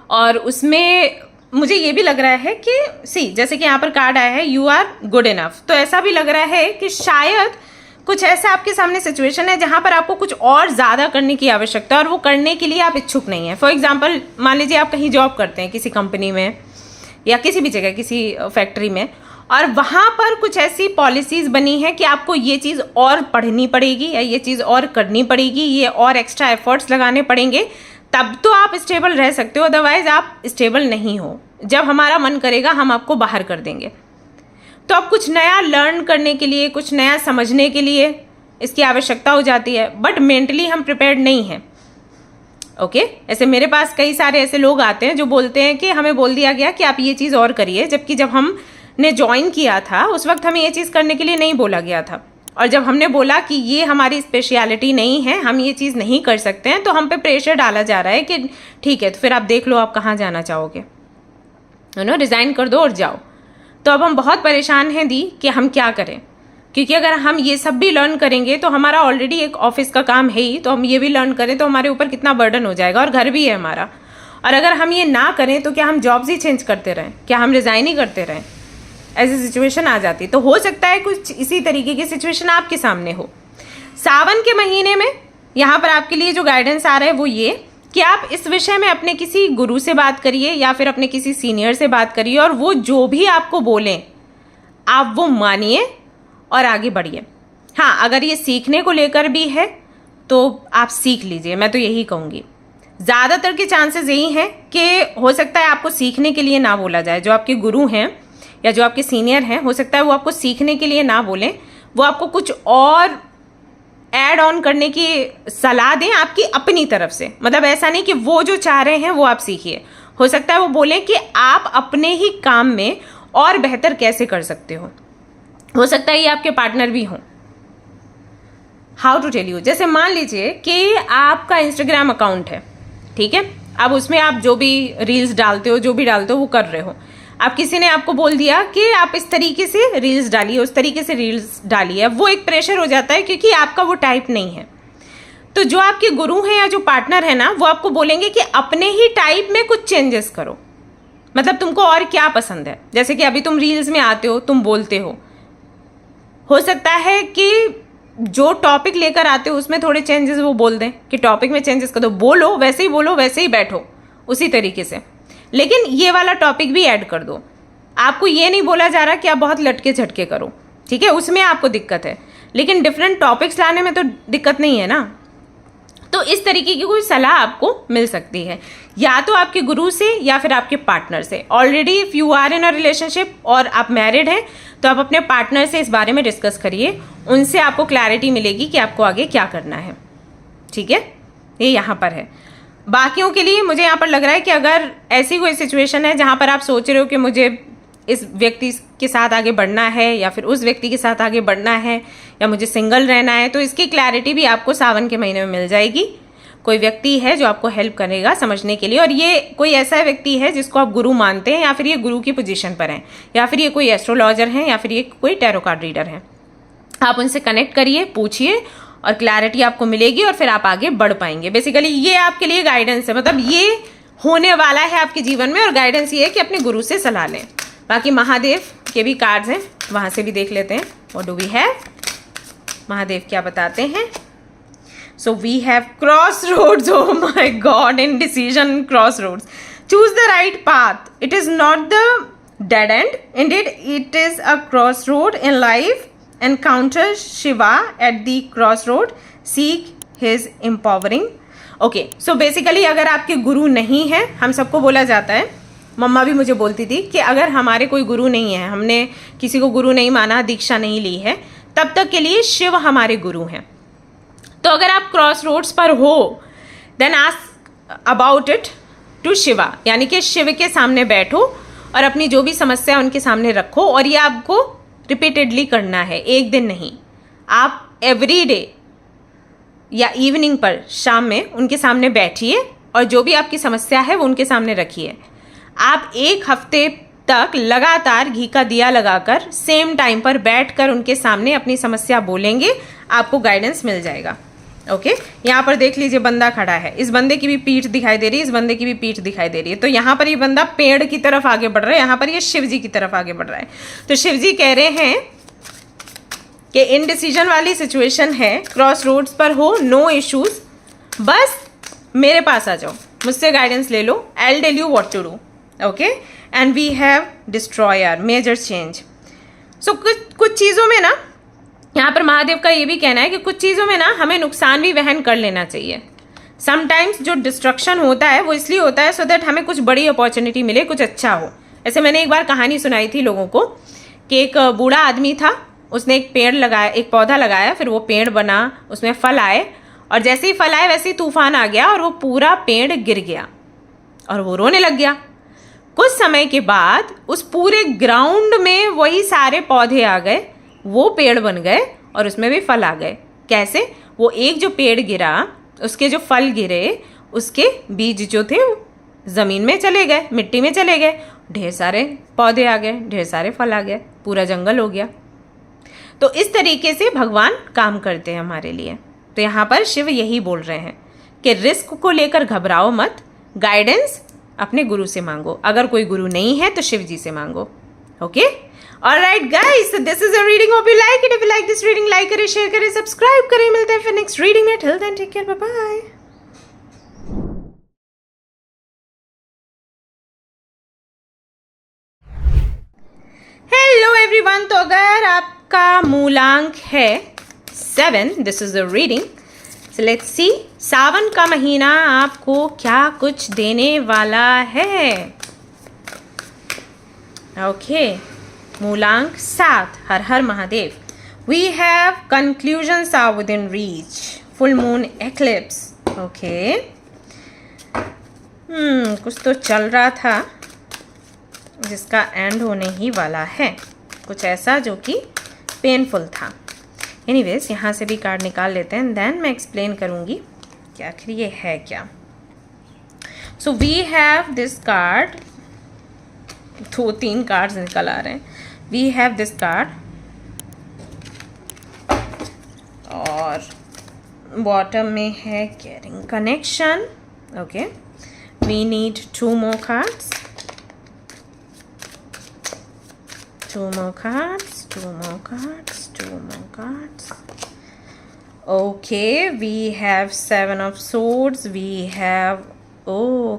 और उसमें मुझे ये भी लग रहा है कि जैसे कि यहाँ पर कार्ड आया है यू आर गुड इनफ, तो ऐसा भी लग रहा है कि शायद कुछ ऐसा आपके सामने सिचुएशन है जहाँ पर आपको कुछ और ज़्यादा करने की आवश्यकता है और वो करने के लिए आप इच्छुक नहीं है। फॉर एग्जाम्पल, मान लीजिए आप कहीं जॉब करते हैं किसी कंपनी में या किसी भी जगह, किसी फैक्ट्री में, और वहाँ पर कुछ ऐसी पॉलिसीज़ बनी है कि आपको ये चीज़ और पढ़नी पड़ेगी या ये चीज़ और करनी पड़ेगी, ये और एक्स्ट्रा एफर्ट्स लगाने पड़ेंगे, तब तो आप स्टेबल रह सकते हो, अदरवाइज आप स्टेबल नहीं हो। जब हमारा मन करेगा हम आपको बाहर कर देंगे। तो अब कुछ नया लर्न करने के लिए, कुछ नया समझने के लिए इसकी आवश्यकता हो जाती है, बट मेंटली हम प्रिपेयर्ड नहीं हैं। ओके, ऐसे मेरे पास कई सारे ऐसे लोग आते हैं जो बोलते हैं कि हमें बोल दिया गया कि आप ये चीज़ और करिए, जबकि जब हमने ज्वाइन किया था उस वक्त हमें ये चीज़ करने के लिए नहीं बोला गया था, और जब हमने बोला कि ये हमारी स्पेशलिटी नहीं है, हम ये चीज़ नहीं कर सकते हैं, तो हम पे प्रेशर डाला जा रहा है कि ठीक है तो फिर आप देख लो आप कहाँ जाना चाहोगे, रिज़ाइन कर दो और जाओ। तो अब हम बहुत परेशान हैं दी कि हम क्या करें, क्योंकि अगर हम ये सब भी लर्न करेंगे तो हमारा ऑलरेडी एक ऑफिस का काम है ही, तो हम ये भी लर्न करें तो हमारे ऊपर कितना बर्डन हो जाएगा, और घर भी है हमारा। और अगर हम ये ना करें तो क्या हम जॉब्स ही चेंज करते रहें, क्या हम रिज़ाइन ही करते रहें? ऐसी सिचुएशन आ जाती। तो हो सकता है कुछ इसी तरीके की सिचुएशन आपके सामने हो। सावन के महीने में यहाँ पर आपके लिए जो गाइडेंस आ रहा है वो ये कि आप इस विषय में अपने किसी गुरु से बात करिए या फिर अपने किसी सीनियर से बात करिए, और वो जो भी आपको बोलें आप वो मानिए और आगे बढ़िए। हाँ, अगर ये सीखने को लेकर भी है तो आप सीख लीजिए, मैं तो यही कहूँगी। ज़्यादातर के चांसेस यही हैं कि हो सकता है आपको सीखने के लिए ना बोला जाए, जो आपके गुरु हैं या जो आपके सीनियर हैं, हो सकता है वो आपको सीखने के लिए ना बोलें, वो आपको कुछ और ऐड ऑन करने की सलाह दें आपकी अपनी तरफ से। मतलब ऐसा नहीं कि वो जो चाह रहे हैं वो आप सीखिए, हो सकता है वो बोलें कि आप अपने ही काम में और बेहतर कैसे कर सकते हो सकता है ये आपके पार्टनर भी हों। हाउ टू टेल यू, जैसे मान लीजिए कि आपका इंस्टाग्राम अकाउंट है, ठीक है, अब उसमें आप जो भी रील्स डालते हो, जो भी डालते हो वो कर रहे हो, अब किसी ने आपको बोल दिया कि आप इस तरीके से रील्स डालिए, उस तरीके से रील्स डालिए, वो एक प्रेशर हो जाता है क्योंकि आपका वो टाइप नहीं है। तो जो आपके गुरु हैं या जो पार्टनर है ना, वो आपको बोलेंगे कि अपने ही टाइप में कुछ चेंजेस करो। मतलब तुमको और क्या पसंद है, जैसे कि अभी तुम रील्स में आते हो, तुम बोलते हो सकता है कि जो टॉपिक लेकर आते हो उसमें थोड़े चेंजेस वो बोल दें कि टॉपिक में चेंजेस कर दो, बोलो वैसे ही बोलो, वैसे ही बैठो उसी तरीके से, लेकिन ये वाला टॉपिक भी ऐड कर दो। आपको ये नहीं बोला जा रहा कि आप बहुत लटके झटके करो, ठीक है, उसमें आपको दिक्कत है, लेकिन डिफरेंट टॉपिक्स लाने में तो दिक्कत नहीं है ना। तो इस तरीके की कोई सलाह आपको मिल सकती है, या तो आपके गुरु से या फिर आपके पार्टनर से। Already if you are in a relationship और आप मैरिड हैं तो आप अपने पार्टनर से इस बारे में डिस्कस करिए, उनसे आपको क्लैरिटी मिलेगी कि आपको आगे क्या करना है, ठीक है, ये यहाँ पर है। बाकियों के लिए मुझे यहाँ पर लग रहा है कि अगर ऐसी कोई सिचुएशन है जहाँ पर आप सोच रहे हो कि मुझे इस व्यक्ति के साथ आगे बढ़ना है या फिर उस व्यक्ति के साथ आगे बढ़ना है या मुझे सिंगल रहना है, तो इसकी क्लैरिटी भी आपको सावन के महीने में मिल जाएगी। कोई व्यक्ति है जो आपको हेल्प करेगा समझने के लिए, और ये कोई ऐसा व्यक्ति है जिसको आप गुरु मानते हैं, या फिर ये गुरु की पोजीशन पर हैं, या फिर ये कोई एस्ट्रोलॉजर हैं, या फिर ये कोई टैरो कार्ड रीडर हैं। आप उनसे कनेक्ट करिए, पूछिए, और क्लैरिटी आपको मिलेगी और फिर आप आगे बढ़ पाएंगे। बेसिकली ये आपके लिए गाइडेंस है, मतलब ये होने वाला है आपके जीवन में, और गाइडेंस ये है कि अपने गुरु से सलाह लें। बाकी महादेव के भी कार्ड्स हैं, वहाँ से भी देख लेते हैं। What do we have, Mahadev क्या बताते हैं। So we have crossroads, oh my God, indecision, crossroads, choose the right path, it is not the dead end, indeed it is a crossroad in life, encounter Shiva at the crossroad, seek his empowering। Okay, so basically अगर आपके गुरु नहीं है, हम सबको बोला जाता है, मम्मा भी मुझे बोलती थी कि अगर हमारे कोई गुरु नहीं है, हमने किसी को गुरु नहीं माना, दीक्षा नहीं ली है, तब तक के लिए शिव हमारे गुरु हैं। तो अगर आप क्रॉस रोड्स पर हो, then ask about it to Shiva, यानी कि शिव के सामने बैठो और अपनी जो भी समस्या उनके सामने रखो, और ये आपको रिपीटेडली करना है, एक दिन नहीं। आप एवरी डे या इवनिंग पर शाम में उनके सामने बैठिए और जो भी आपकी समस्या है वो उनके सामने रखिए। आप 1 हफ्ते तक लगातार घी का दिया लगाकर सेम टाइम पर बैठकर उनके सामने अपनी समस्या बोलेंगे, आपको गाइडेंस मिल जाएगा। ओके, यहाँ पर देख लीजिए बंदा खड़ा है, इस बंदे की भी पीठ दिखाई दे रही है, इस बंदे की भी पीठ दिखाई दे रही है। तो यहाँ पर ये बंदा पेड़ की तरफ आगे बढ़ रहा है, यहाँ पर ये शिव जी की तरफ आगे बढ़ रहा है। तो शिव जी कह रहे हैं कि इनडिसीजन वाली सिचुएशन है, क्रॉस रोड्स पर हो, नो इश्यूज, बस मेरे पास आ जाओ, मुझसे गाइडेंस ले लो, I will tell you what to do. Okay, and we have destroyer major change. So कुछ चीज़ों में ना, यहाँ पर महादेव का ये भी कहना है कि कुछ चीज़ों में ना हमें नुकसान भी वहन कर लेना चाहिए। समटाइम्स जो डिस्ट्रक्शन होता है वो इसलिए होता है सो दैट हमें कुछ बड़ी अपॉर्चुनिटी मिले, कुछ अच्छा हो। ऐसे मैंने एक बार कहानी सुनाई थी लोगों को कि एक बूढ़ा आदमी था, उसने एक पेड़ लगाया, एक पौधा लगाया, फिर वो पेड़ बना, उसमें फल आए, और जैसे ही फल आए वैसे ही तूफान आ गया और वो पूरा पेड़ गिर गया और वो रोने लग गया। कुछ समय के बाद उस पूरे ग्राउंड में वही सारे पौधे आ गए, वो पेड़ बन गए और उसमें भी फल आ गए। कैसे? वो एक जो पेड़ गिरा, उसके जो फल गिरे, उसके बीज जो थे ज़मीन में चले गए, मिट्टी में चले गए, ढेर सारे पौधे आ गए, ढेर सारे फल आ गए, पूरा जंगल हो गया। तो इस तरीके से भगवान काम करते हैं हमारे लिए। तो यहाँ पर शिव यही बोल रहे हैं कि रिस्क को लेकर घबराओ मत, गाइडेंस अपने गुरु से मांगो, अगर कोई गुरु नहीं है तो शिव जी से मांगो। Okay, alright guys, this is a reading, hope you like it. If you like this reading, like करें, शेयर करें, सब्सक्राइब करें। मिलते हैं फिर नेक्स्ट रीडिंग में। Till then take care, bye bye. Hello everyone, तो अगर आपका मूलांक है 7, this is the reading. So let's see Sawan का महीना आपको क्या कुछ देने वाला है। ओके, मूलांक 7, हर हर Mahadev. We have conclusions are within reach, full moon eclipse. Okay, कुछ तो चल रहा था जिसका एंड होने ही वाला है, कुछ ऐसा जो कि पेनफुल था। एनीवेज, यहाँ से भी कार्ड निकाल लेते हैं, देन मैं एक्सप्लेन करूँगी कि आखिर ये है क्या। So we have this card, 2-3 cards निकल आ रहे हैं। वी हैव दिस कार्ड और बॉटम में है caring connection. Okay, we need 2 more cards, 2 more cards, 2 more cards, 2 more cards. Okay, we have 7 of swords, we have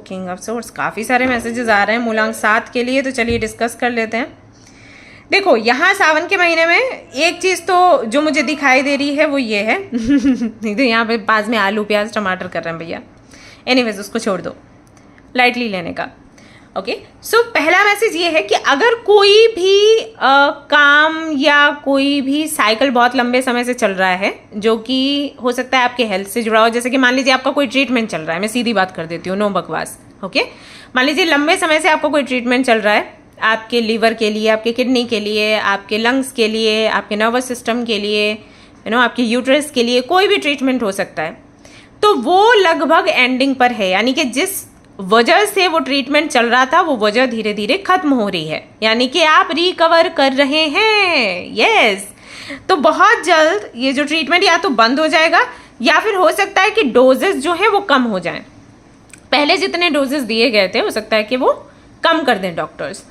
king of swords। काफ़ी सारे messages आ रहे हैं मूलांक 7 के लिए, तो चलिए डिस्कस कर लेते हैं। देखो, यहाँ सावन के महीने में एक चीज़ तो जो मुझे दिखाई दे रही है वो ये है नहीं तो यहाँ पे पास में आलू प्याज टमाटर कर रहे हैं भैया। एनीवेज, उसको छोड़ दो, लाइटली लेने का। ओके, सो पहला मैसेज ये है कि अगर कोई भी काम या कोई भी साइकिल बहुत लंबे समय से चल रहा है, जो कि हो सकता है आपके हेल्थ से जुड़ा हो, जैसे कि मान लीजिए आपका कोई ट्रीटमेंट चल रहा है, मैं सीधी बात कर देती हूँ, नो बकवास। ओके, मान लीजिए लंबे समय से आपका कोई ट्रीटमेंट चल रहा है, आपके लीवर के लिए, आपके किडनी के लिए, आपके लंग्स के लिए, आपके नर्वस सिस्टम के लिए, आपके यूट्रस के लिए, कोई भी ट्रीटमेंट हो सकता है, तो वो लगभग एंडिंग पर है। यानी कि जिस वजह से वो ट्रीटमेंट चल रहा था वो वजह धीरे धीरे खत्म हो रही है, यानी कि आप रिकवर कर रहे हैं। यस, तो बहुत जल्द ये जो ट्रीटमेंट या तो बंद हो जाएगा या फिर हो सकता है कि डोजेस जो है वो कम हो जाएं। पहले जितने डोजेस दिए गए थे हो सकता है कि वो कम कर दें डॉक्टर्स।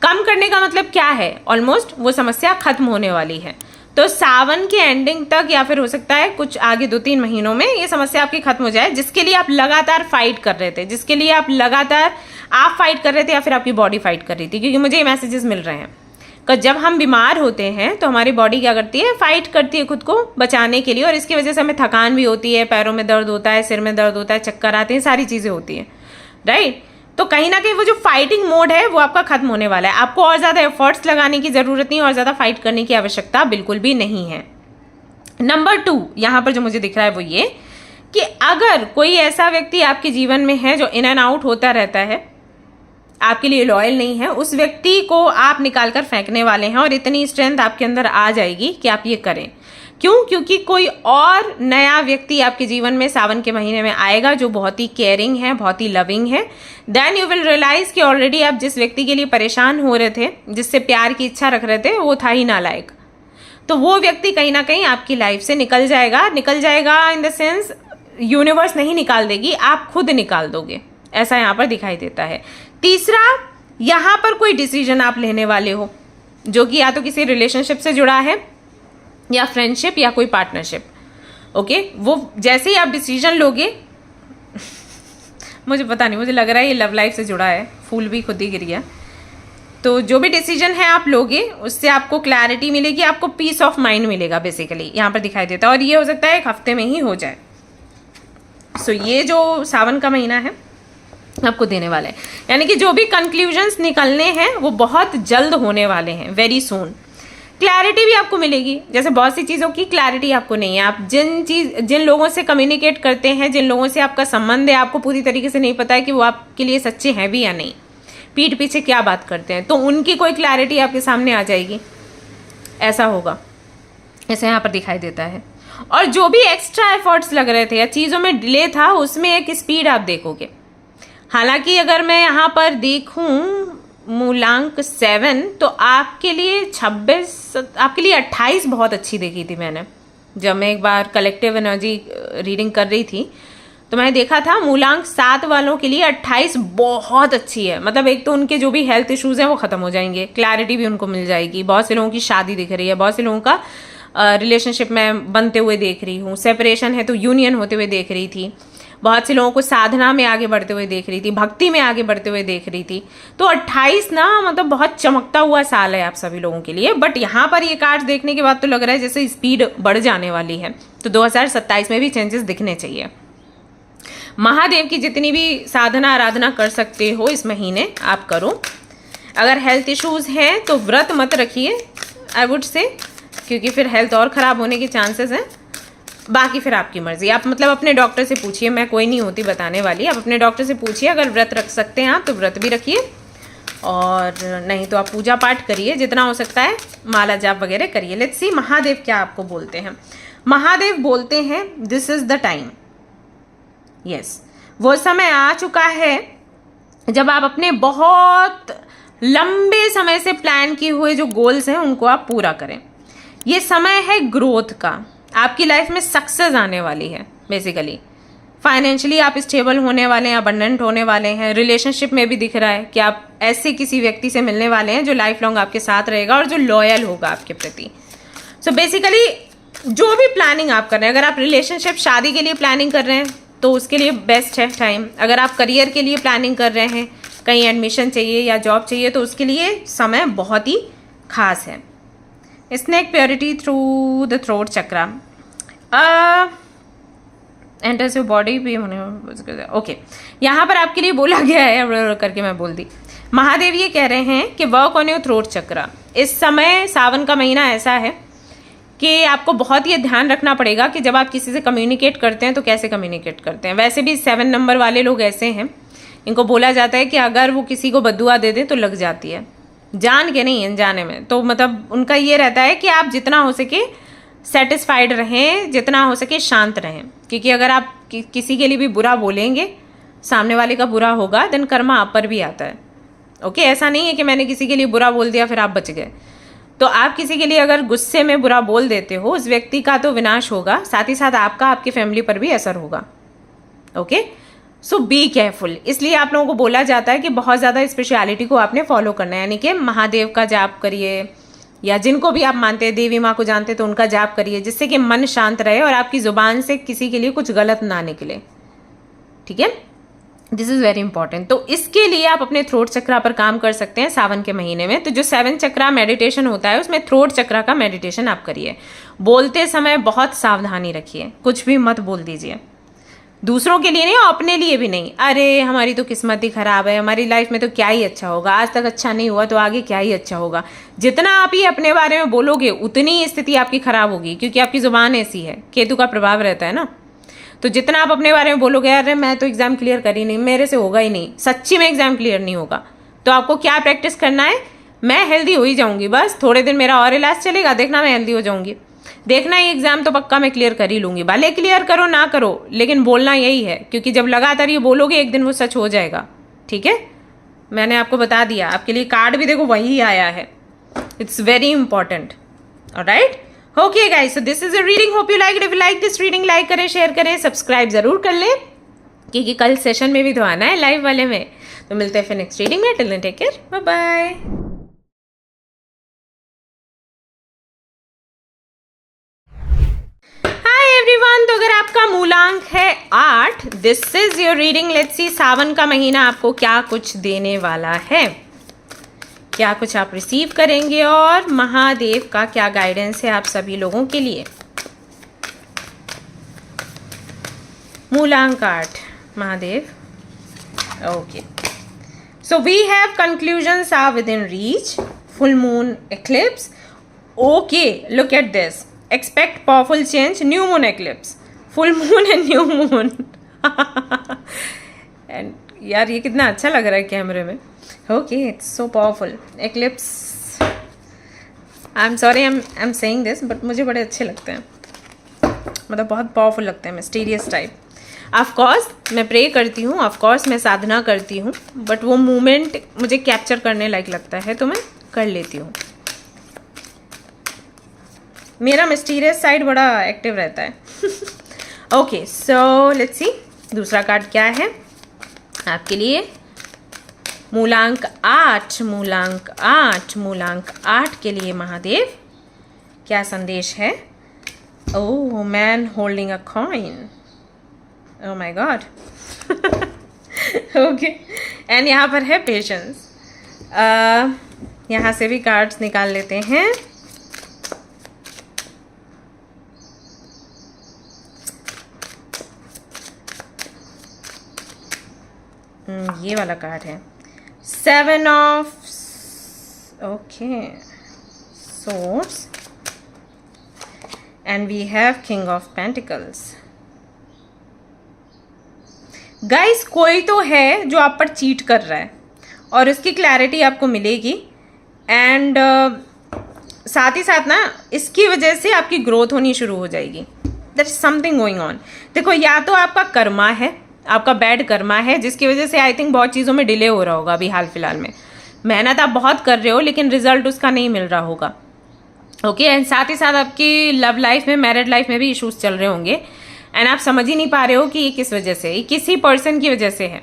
कम करने का मतलब क्या है? ऑलमोस्ट वो समस्या खत्म होने वाली है। तो सावन के एंडिंग तक या फिर हो सकता है कुछ आगे 2-3 महीनों में ये समस्या आपकी खत्म हो जाए, जिसके लिए आप लगातार फाइट कर रहे थे, जिसके लिए आप लगातार फाइट कर रहे थे या फिर आपकी बॉडी फाइट कर रही थी। क्योंकि मुझे ये मैसेजेस मिल रहे हैं कि जब हम बीमार होते हैं तो हमारी बॉडी क्या करती है, फाइट करती है खुद को बचाने के लिए, और इसकी वजह से हमें थकान भी होती है, पैरों में दर्द होता है, सिर में दर्द होता है, चक्कर आते हैं, सारी चीज़ें होती हैं, राइट। तो कहीं ना कहीं वो जो फाइटिंग मोड है वो आपका खत्म होने वाला है। आपको और ज़्यादा एफर्ट्स लगाने की ज़रूरत नहीं, और ज़्यादा फाइट करने की आवश्यकता बिल्कुल भी नहीं है। नंबर 2 यहाँ पर जो मुझे दिख रहा है वो ये कि अगर कोई ऐसा व्यक्ति आपके जीवन में है जो इन एंड आउट होता रहता है, आपके लिए लॉयल नहीं है, उस व्यक्ति को आप निकाल कर फेंकने वाले हैं और इतनी स्ट्रेंथ आपके अंदर आ जाएगी कि आप ये करें। क्यों? क्योंकि कोई और नया व्यक्ति आपके जीवन में सावन के महीने में आएगा जो बहुत ही केयरिंग है, बहुत ही लविंग है। देन यू विल रियलाइज कि ऑलरेडी आप जिस व्यक्ति के लिए परेशान हो रहे थे, जिससे प्यार की इच्छा रख रहे थे, वो था ही नालायक। तो वो व्यक्ति कहीं ना कहीं आपकी लाइफ से निकल जाएगा इन द सेंस यूनिवर्स नहीं निकाल देगी, आप खुद निकाल दोगे, ऐसा यहाँ पर दिखाई देता है। तीसरा, यहाँ पर कोई डिसीजन आप लेने वाले हो जो कि या तो किसी रिलेशनशिप से जुड़ा है या फ्रेंडशिप या कोई पार्टनरशिप। ओके, वो जैसे ही आप डिसीजन लोगे मुझे पता नहीं, मुझे लग रहा है ये लव लाइफ से जुड़ा है, फूल भी खुद ही गिर गया। तो जो भी डिसीजन है आप लोगे उससे आपको क्लैरिटी मिलेगी, आपको पीस ऑफ माइंड मिलेगा, बेसिकली यहाँ पर दिखाई देता है। और ये हो सकता है 1 हफ्ते में ही हो जाए। सो ये जो सावन का महीना है आपको देने वाला है, यानी कि जो भी कंक्लूजन्स निकलने हैं वो बहुत जल्द होने वाले हैं, वेरी सून। क्लैरिटी भी आपको मिलेगी, जैसे बहुत सी चीज़ों की क्लैरिटी आपको नहीं है। आप जिन लोगों से कम्युनिकेट करते हैं, जिन लोगों से आपका संबंध है, आपको पूरी तरीके से नहीं पता है कि वो आपके लिए सच्चे हैं भी या नहीं, पीठ पीछे क्या बात करते हैं, तो उनकी कोई क्लैरिटी आपके सामने आ जाएगी, ऐसा होगा, ऐसा यहाँ पर दिखाई देता है। और जो भी एक्स्ट्रा एफर्ट्स लग रहे थे या चीज़ों में डिले था, उसमें एक स्पीड आप देखोगे। हालांकि अगर मैं यहाँ पर देखूँ मूलांक 7, तो आपके लिए 26, आपके लिए 28 बहुत अच्छी देखी थी मैंने। जब मैं एक बार कलेक्टिव एनर्जी रीडिंग कर रही थी तो मैंने देखा था मूलांक 7 वालों के लिए 28 बहुत अच्छी है। मतलब एक तो उनके जो भी हेल्थ इश्यूज हैं वो ख़त्म हो जाएंगे, क्लैरिटी भी उनको मिल जाएगी, बहुत से लोगों की शादी दिख रही है, बहुत से लोगों का रिलेशनशिप में बनते हुए देख रही हूँ, सेपरेशन है तो यूनियन होते हुए देख रही थी, बहुत से लोगों को साधना में आगे बढ़ते हुए देख रही थी, भक्ति में आगे बढ़ते हुए देख रही थी। तो 28 ना मतलब बहुत चमकता हुआ साल है आप सभी लोगों के लिए। बट यहाँ पर ये कार्ड देखने के बाद तो लग रहा है जैसे स्पीड बढ़ जाने वाली है, तो 2027 में भी चेंजेस दिखने चाहिए। महादेव की जितनी भी साधना आराधना कर सकते हो इस महीने आप करो। अगर हेल्थ इश्यूज हैं तो व्रत मत रखिए, आई वुड से, क्योंकि फिर हेल्थ और ख़राब होने के चांसेस हैं। बाकी फिर आपकी मर्जी, आप मतलब अपने डॉक्टर से पूछिए, मैं कोई नहीं होती बताने वाली, आप अपने डॉक्टर से पूछिए। अगर व्रत रख सकते हैं आप तो व्रत भी रखिए, और नहीं तो आप पूजा पाठ करिए, जितना हो सकता है माला जाप वगैरह करिए। लेट्स सी महादेव क्या आपको बोलते हैं। महादेव बोलते हैं this is the time, yes, वो समय आ चुका है जब आप अपने बहुत लंबे समय से प्लान किए हुए जो गोल्स हैं उनको आप पूरा करें। ये समय है ग्रोथ का, आपकी लाइफ में सक्सेस आने वाली है। बेसिकली फाइनेंशियली आप स्टेबल होने वाले हैं, अबंडेंट होने वाले हैं। रिलेशनशिप में भी दिख रहा है कि आप ऐसे किसी व्यक्ति से मिलने वाले हैं जो लाइफ लॉन्ग आपके साथ रहेगा और जो लॉयल होगा आपके प्रति। सो बेसिकली जो भी प्लानिंग आप कर रहे हैं, अगर आप रिलेशनशिप शादी के लिए प्लानिंग कर रहे हैं तो उसके लिए बेस्ट है टाइम। अगर आप करियर के लिए प्लानिंग कर रहे हैं, कहीं एडमिशन चाहिए या जॉब चाहिए, तो उसके लिए समय बहुत ही खास है। Snake purity through the throat chakra enters your body भी होने। ओके, यहाँ पर आपके लिए बोला गया है करके मैं बोल दी। महादेव ये कह रहे हैं कि वर्क ऑन योर थ्रोट चक्रा। इस समय सावन का महीना ऐसा है कि आपको बहुत ही ध्यान रखना पड़ेगा कि जब आप किसी से कम्युनिकेट करते हैं तो कैसे कम्युनिकेट करते हैं। वैसे भी 7 नंबर वाले लोग ऐसे हैं, इनको बोला जाता है कि अगर वो किसी को बद्दुआ दे दें तो लग जाती है, जान के नहीं अनजाने में। तो मतलब उनका ये रहता है कि आप जितना हो सके सेटिस्फाइड रहें, जितना हो सके शांत रहें, क्योंकि अगर आप किसी के लिए भी बुरा बोलेंगे, सामने वाले का बुरा होगा, देन कर्मा आप पर भी आता है। ओके, ऐसा नहीं है कि मैंने किसी के लिए बुरा बोल दिया फिर आप बच गए। तो आप किसी के लिए अगर गुस्से में बुरा बोल देते हो, उस व्यक्ति का तो विनाश होगा, साथ ही साथ आपका, आपकी फैमिली पर भी असर होगा। Okay, so be careful. इसलिए आप लोगों को बोला जाता है कि बहुत ज़्यादा स्पिरिचुअलिटी को आपने फॉलो करना है, यानी कि महादेव का जाप करिए, या जिनको भी आप मानते हैं, देवी माँ को जानते हैं तो उनका जाप करिए, जिससे कि मन शांत रहे और आपकी ज़ुबान से किसी के लिए कुछ गलत ना निकले। ठीक है, दिस इज़ वेरी इंपॉर्टेंट। तो इसके लिए आप अपने थ्रोट चक्रा पर काम कर सकते हैं सावन के महीने में। तो जो 7 चक्रा मेडिटेशन होता है उसमें थ्रोट चक्रा का मेडिटेशन आप करिए। बोलते समय बहुत सावधानी रखिए, कुछ भी मत बोल दीजिए, दूसरों के लिए नहीं और अपने लिए भी नहीं। अरे हमारी तो किस्मत ही खराब है, हमारी लाइफ में तो क्या ही अच्छा होगा, आज तक अच्छा नहीं हुआ तो आगे क्या ही अच्छा होगा। जितना आप ये अपने बारे में बोलोगे उतनी स्थिति आपकी खराब होगी, क्योंकि आपकी जुबान ऐसी है, केतु का प्रभाव रहता है ना। तो जितना आप अपने बारे में बोलोगे, अरे मैं तो एग्जाम क्लियर कर ही नहीं, मेरे से होगा ही नहीं, सच्ची में एग्जाम क्लियर नहीं होगा, तो आपको क्या प्रैक्टिस करना है, मैं हेल्दी हो ही जाऊंगी, बस थोड़े दिन मेरा और इलाज चलेगा, देखना मैं हेल्दी हो जाऊंगी, देखना ये एग्जाम तो पक्का मैं क्लियर कर ही लूंगी। भले क्लियर करो ना करो, लेकिन बोलना यही है, क्योंकि जब लगातार ये बोलोगे एक दिन वो सच हो जाएगा। ठीक है, मैंने आपको बता दिया, आपके लिए कार्ड भी देखो वही आया है, it's very important. Alright, okay guys, so this is a reading, hope you like it. If you like this reading, like करें, शेयर करें, सब्सक्राइब जरूर कर लें, क्योंकि कल सेशन में भी तो आना है लाइव वाले में। तो मिलते हैं फिर नेक्स्ट रीडिंग में, till then take care, bye bye. Everyone, तो अगर आपका मूलांक है 8, this is your reading. Let's see Sawan का महीना आपको क्या कुछ देने वाला है, क्या कुछ आप रिसीव करेंगे और महादेव का क्या गाइडेंस है आप सभी लोगों के लिए। मूलांक 8, Mahadev. Okay, so we have conclusions are within reach, full moon eclipse. Okay, look at this, expect powerful change, new moon eclipse, full moon and new moon। and यार ये कितना अच्छा लग रहा है कैमरे में। Okay, it's so powerful eclipse। I am sorry I am saying this, but मुझे बड़े अच्छे लगते हैं, मतलब बहुत पावरफुल लगते हैं, मिस्टीरियस टाइप। ऑफकोर्स मैं प्रे करती हूँ, ऑफकोर्स मैं साधना करती हूँ, बट वो मोमेंट मुझे कैप्चर करने लायक लगता है तो मैं कर लेती हूँ। मेरा मिस्टीरियस साइड बड़ा एक्टिव रहता है। ओके, सो लेट्स सी दूसरा कार्ड क्या है आपके लिए। मूलांक 8, मूलांक 8, मूलांक 8 के लिए महादेव क्या संदेश है। Oh, man holding a coin, oh my God. Okay, and यहाँ पर है पेशेंस। यहाँ से भी कार्ड्स निकाल लेते हैं। ये वाला कार्ड है 7 of okay swords and we have king of pentacles. Guys, कोई तो है जो आप पर चीट कर रहा है और उसकी क्लैरिटी आपको मिलेगी, एंड साथ ही साथ ना इसकी वजह से आपकी ग्रोथ होनी शुरू हो जाएगी। That is something going on. देखो, या तो आपका कर्मा है, आपका बैड कर्मा है, जिसकी वजह से आई थिंक बहुत चीज़ों में डिले हो रहा होगा अभी हाल फिलहाल में। मेहनत आप बहुत कर रहे हो लेकिन रिजल्ट उसका नहीं मिल रहा होगा। ओके, एंड साथ ही साथ आपकी लव लाइफ में, मैरिड लाइफ में भी इश्यूज चल रहे होंगे, एंड आप समझ ही नहीं पा रहे हो कि ये किस वजह से, ये किसी पर्सन की वजह से है,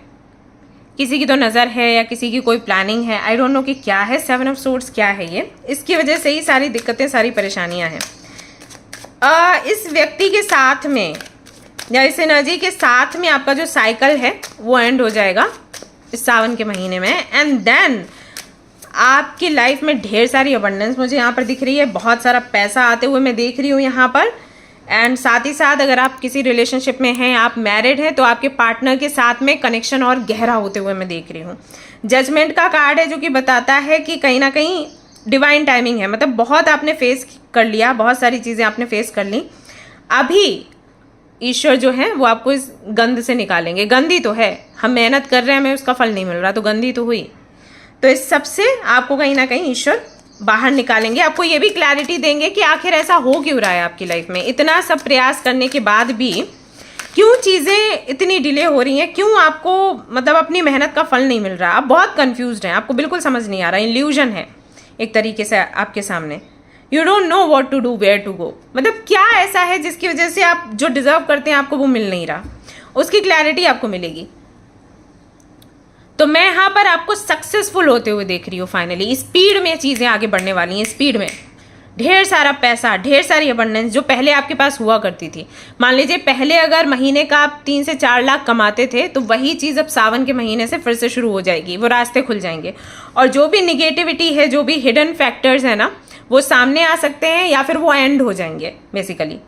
किसी की तो नज़र है या किसी की कोई प्लानिंग है, आई डोंट नो कि क्या है। 7 ऑफ सोर्ड्स क्या है ये, इसकी वजह से ही सारी दिक्कतें, सारी परेशानियां हैं। इस व्यक्ति के साथ में या इस एनर्जी के साथ में आपका जो साइकिल है वो एंड हो जाएगा इस सावन के महीने में, एंड देन आपकी लाइफ में ढेर सारी अबंडेंस मुझे यहाँ पर दिख रही है, बहुत सारा पैसा आते हुए मैं देख रही हूँ यहाँ पर। एंड साथ ही साथ अगर आप किसी रिलेशनशिप में हैं, आप मैरिड हैं, तो आपके पार्टनर के साथ में कनेक्शन और गहरा होते हुए मैं देख रही हूँ। जजमेंट का कार्ड है जो कि बताता है कि कहीं ना कहीं डिवाइन टाइमिंग है, मतलब बहुत आपने फेस कर लिया, बहुत सारी चीज़ें आपने फेस कर ली, अभी ईश्वर जो है वो आपको इस गंध से निकालेंगे। गंदी तो है, हम मेहनत कर रहे हैं, हमें उसका फल नहीं मिल रहा, तो गंदी तो हुई। तो इस सब से आपको कहीं ना कहीं ईश्वर बाहर निकालेंगे, आपको ये भी क्लैरिटी देंगे कि आखिर ऐसा हो क्यों रहा है आपकी लाइफ में। इतना सब प्रयास करने के बाद भी क्यों चीज़ें इतनी डिले हो रही हैं, क्यों आपको मतलब अपनी मेहनत का फल नहीं मिल रहा। आप बहुत कन्फ्यूज्ड हैं, आपको बिल्कुल समझ नहीं आ रहा, इल्यूजन है एक तरीके से आपके सामने। You don't know what to do, where to go, मतलब क्या ऐसा है जिसकी वजह से आप जो डिजर्व करते हैं आपको वो मिल नहीं रहा, उसकी क्लैरिटी आपको मिलेगी। तो मैं यहाँ पर आपको सक्सेसफुल होते हुए देख रही हूँ। फाइनली स्पीड में चीज़ें आगे बढ़ने वाली हैं, स्पीड में ढेर सारा पैसा, ढेर सारी अबंडेंस जो पहले आपके पास हुआ करती थी। मान लीजिए पहले अगर महीने का आप 3 से 4 लाख कमाते थे, तो वही चीज़ अब सावन के महीने से फिर से शुरू हो जाएगी, वो रास्ते खुल जाएंगे, और जो भी निगेटिविटी है, जो भी हिडन फैक्टर्स है ना, वो सामने आ सकते हैं या फिर वो एंड हो जाएंगे बेसिकली।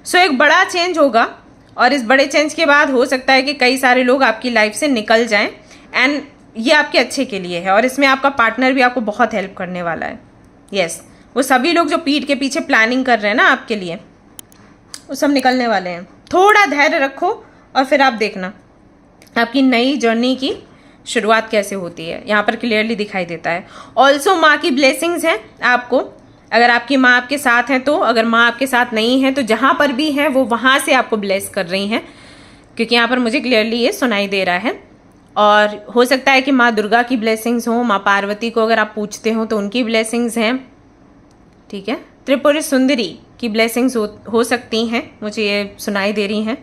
सो एक बड़ा चेंज होगा, और इस बड़े चेंज के बाद हो सकता है कि कई सारे लोग आपकी लाइफ से निकल जाएं, एंड ये आपके अच्छे के लिए है। और इसमें आपका पार्टनर भी आपको बहुत हेल्प करने वाला है। यस, वो सभी लोग जो पीठ के पीछे प्लानिंग कर रहे हैं ना आपके लिए, वो सब निकलने वाले हैं। थोड़ा धैर्य रखो और फिर आप देखना आपकी नई जर्नी की शुरुआत कैसे होती है यहाँ पर क्लियरली दिखाई देता है। ऑल्सो माँ की ब्लेसिंग्स हैं आपको, अगर आपकी माँ आपके साथ हैं तो, अगर माँ आपके साथ नहीं है तो जहाँ पर भी हैं वो वहाँ से आपको ब्लेस कर रही हैं, क्योंकि यहाँ पर मुझे क्लियरली ये सुनाई दे रहा है। और हो सकता है कि माँ दुर्गा की ब्लेसिंग्स हो, माँ पार्वती को अगर आप पूछते हो तो उनकी ब्लेसिंग्स हैं, ठीक है। त्रिपुरी सुंदरी की ब्लेसिंग्स हो सकती हैं, मुझे ये सुनाई दे रही हैं,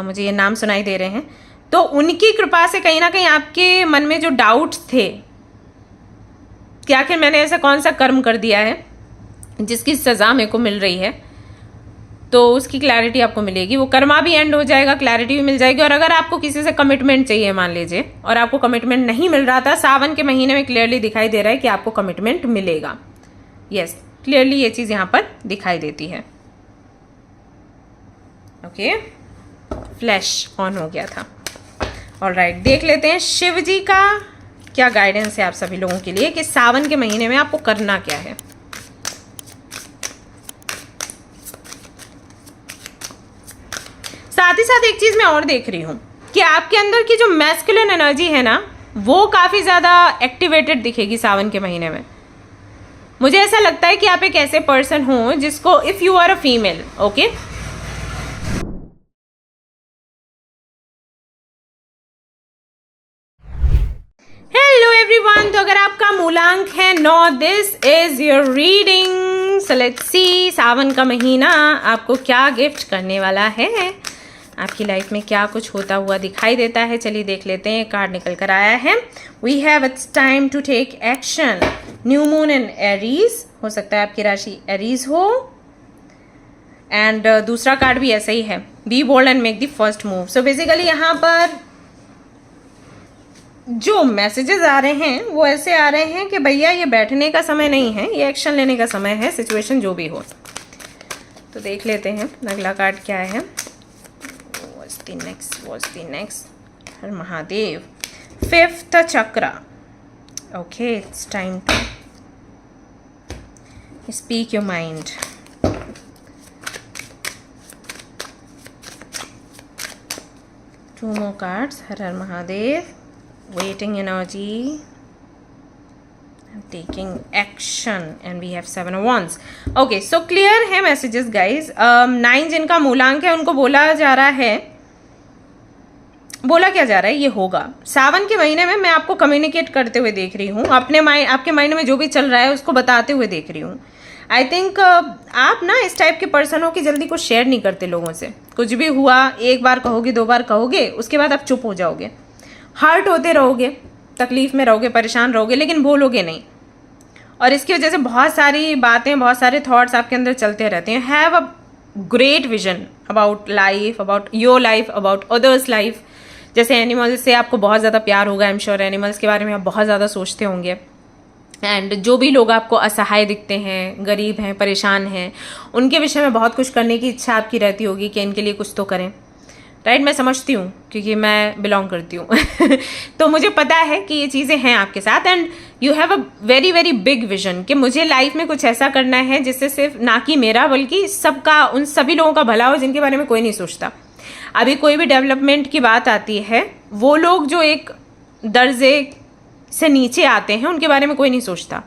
मुझे ये नाम सुनाई दे रहे हैं। तो उनकी कृपा से कहीं ना कहीं आपके मन में जो डाउट्स थे कि आखिर मैंने ऐसा कौन सा कर्म कर दिया है जिसकी सज़ा मेरे को मिल रही है, तो उसकी क्लैरिटी आपको मिलेगी। वो कर्मा भी एंड हो जाएगा, क्लैरिटी भी मिल जाएगी। और अगर आपको किसी से कमिटमेंट चाहिए मान लीजिए और आपको कमिटमेंट नहीं मिल रहा था, सावन के महीने में क्लियरली दिखाई दे रहा है कि आपको कमिटमेंट मिलेगा। यस, क्लियरली ये चीज़ यहाँ पर दिखाई देती है। ओके, फ्लैश ऑन हो गया था। ऑलराइट, देख लेते हैं शिव जी का क्या गाइडेंस है आप सभी लोगों के लिए कि सावन के महीने में आपको करना क्या है। साथ ही साथ एक चीज मैं और देख रही हूं कि आपके अंदर की जो मैस्कुलिन एनर्जी है ना, वो काफी ज्यादा एक्टिवेटेड दिखेगी सावन के महीने में। मुझे ऐसा लगता है कि आप एक ऐसे पर्सन हो जिसको, if you are a female, okay, hello everyone, तो अगर आपका मूलांक है 9, this is your reading. So let's see Sawan का महीना आपको क्या गिफ्ट करने वाला है, आपकी लाइफ में क्या कुछ होता हुआ दिखाई देता है। चलिए देख लेते हैं। कार्ड निकल कर आया है, we have it's time to take action. New moon in Aries, हो सकता है आपकी राशि एरीज हो। एंड दूसरा कार्ड भी ऐसा ही है, be bold and make the first move. So basically यहाँ पर जो मैसेजेस आ रहे हैं वो ऐसे आ रहे हैं कि भैया ये बैठने का समय नहीं है, ये एक्शन लेने का समय है, सिचुएशन जो भी हो। तो देख लेते हैं अगला कार्ड क्या है। What's the next? Her Mahadev, 5th चक्र। Okay, it's time to speak your mind. Two more cards. हर हर Mahadev, waiting energy, taking action, and we have 7 of Wands. Okay, so clear है messages guys। 9 जिनका मूलांक है उनको बोला क्या जा रहा है, ये होगा सावन के महीने में। मैं आपको कम्युनिकेट करते हुए देख रही हूँ, आपके माइंड में जो भी चल रहा है उसको बताते हुए देख रही हूँ। आई थिंक आप ना इस टाइप के पर्सन हो कि जल्दी कुछ शेयर नहीं करते लोगों से। कुछ भी हुआ एक बार कहोगे, 2 बार कहोगे, उसके बाद आप चुप हो जाओगे, हर्ट होते रहोगे, तकलीफ में रहोगे, परेशान रहोगे, लेकिन बोलोगे नहीं। और इसकी वजह से बहुत सारी बातें, बहुत सारे थॉट्स आपके अंदर चलते रहते हैं। Have a great vision about life, about your life, about others life. जैसे एनिमल्स से आपको बहुत ज़्यादा प्यार होगा, आई एम श्योर एनिमल्स के बारे में आप बहुत ज़्यादा सोचते होंगे। एंड जो भी लोग आपको असहाय दिखते हैं, गरीब हैं, परेशान हैं, उनके विषय में बहुत कुछ करने की इच्छा आपकी रहती होगी कि इनके लिए कुछ तो करें। राइट, मैं समझती हूँ क्योंकि मैं बिलोंग करती हूँ तो मुझे पता है कि ये चीज़ें हैं आपके साथ। And you have a very very big vision कि मुझे लाइफ में कुछ ऐसा करना है जिससे सिर्फ ना कि मेरा बल्कि सबका, उन सभी लोगों का भला हो जिनके बारे में कोई नहीं सोचता। अभी कोई भी डेवलपमेंट की बात आती है, वो लोग जो एक दर्जे से नीचे आते हैं उनके बारे में कोई नहीं सोचता।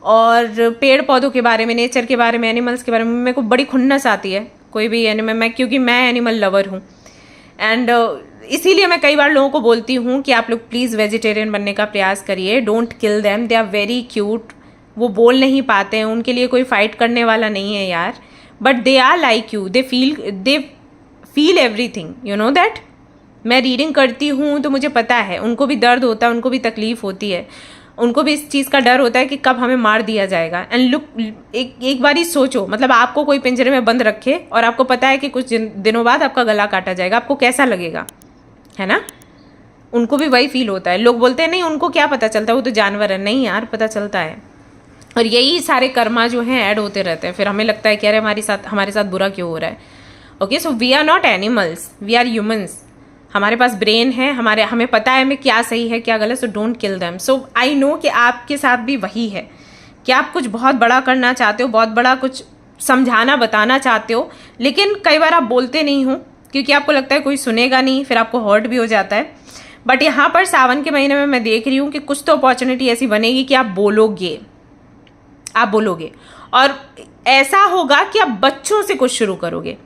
और पेड़ पौधों के बारे में, नेचर के बारे में, एनिमल्स के बारे में मेरे को बड़ी खुन्नस आती है। कोई भी एनिमल, क्योंकि मैं एनिमल लवर हूँ। एंड इसीलिए मैं कई बार लोगों को बोलती हूँ कि आप लोग प्लीज़ वेजिटेरियन बनने का प्रयास करिए। Don't kill them, they are very cute. वो बोल नहीं पाते हैं, उनके लिए कोई फाइट करने वाला नहीं है यार, but they are like you, they feel everything, you know that. मैं रीडिंग करती हूँ तो मुझे पता है उनको भी दर्द होता है, उनको भी तकलीफ होती है, उनको भी इस चीज़ का डर होता है कि कब हमें मार दिया जाएगा। एंड लुक, एक बार ही सोचो, मतलब आपको कोई पिंजरे में बंद रखे और आपको पता है कि कुछ दिनों बाद आपका गला काटा जाएगा, आपको कैसा लगेगा, है ना। उनको भी वही फील होता है। लोग बोलते हैं नहीं उनको क्या पता चलता, वो तो जानवर है। नहीं यार, पता चलता है। और यही सारे कर्मा जो हैं ऐड होते रहते हैं। फिर हमें लगता है कि अरे हमारे साथ बुरा क्यों हो रहा है। Okay, so we are not animals, we are humans. हमारे पास ब्रेन है, हमें पता है हमें क्या सही है क्या गलत। So don't kill them. So I know कि आपके साथ भी वही है कि आप कुछ बहुत बड़ा करना चाहते हो, बहुत बड़ा कुछ समझाना बताना चाहते हो, लेकिन कई बार आप बोलते नहीं हो क्योंकि आपको लगता है कोई सुनेगा नहीं, फिर आपको हर्ट भी हो जाता है। बट यहाँ पर सावन के महीने में मैं देख रही हूँ कि कुछ तो अपॉर्चुनिटी ऐसी बनेगी कि आप बोलोगे और ऐसा होगा कि आप बच्चों से कुछ शुरू करोगे।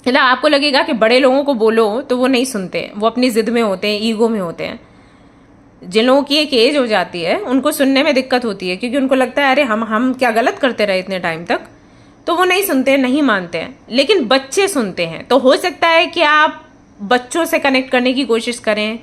मतलब आपको लगेगा कि बड़े लोगों को बोलो तो वो नहीं सुनते, वो अपनी जिद में होते हैं, ईगो में होते हैं। जिन लोगों की एक एज हो जाती है उनको सुनने में दिक्कत होती है, क्योंकि उनको लगता है अरे हम क्या गलत करते रहे इतने टाइम तक, तो वो नहीं सुनते, नहीं मानते हैं। लेकिन बच्चे सुनते हैं। तो हो सकता है कि आप बच्चों से कनेक्ट करने की कोशिश करें,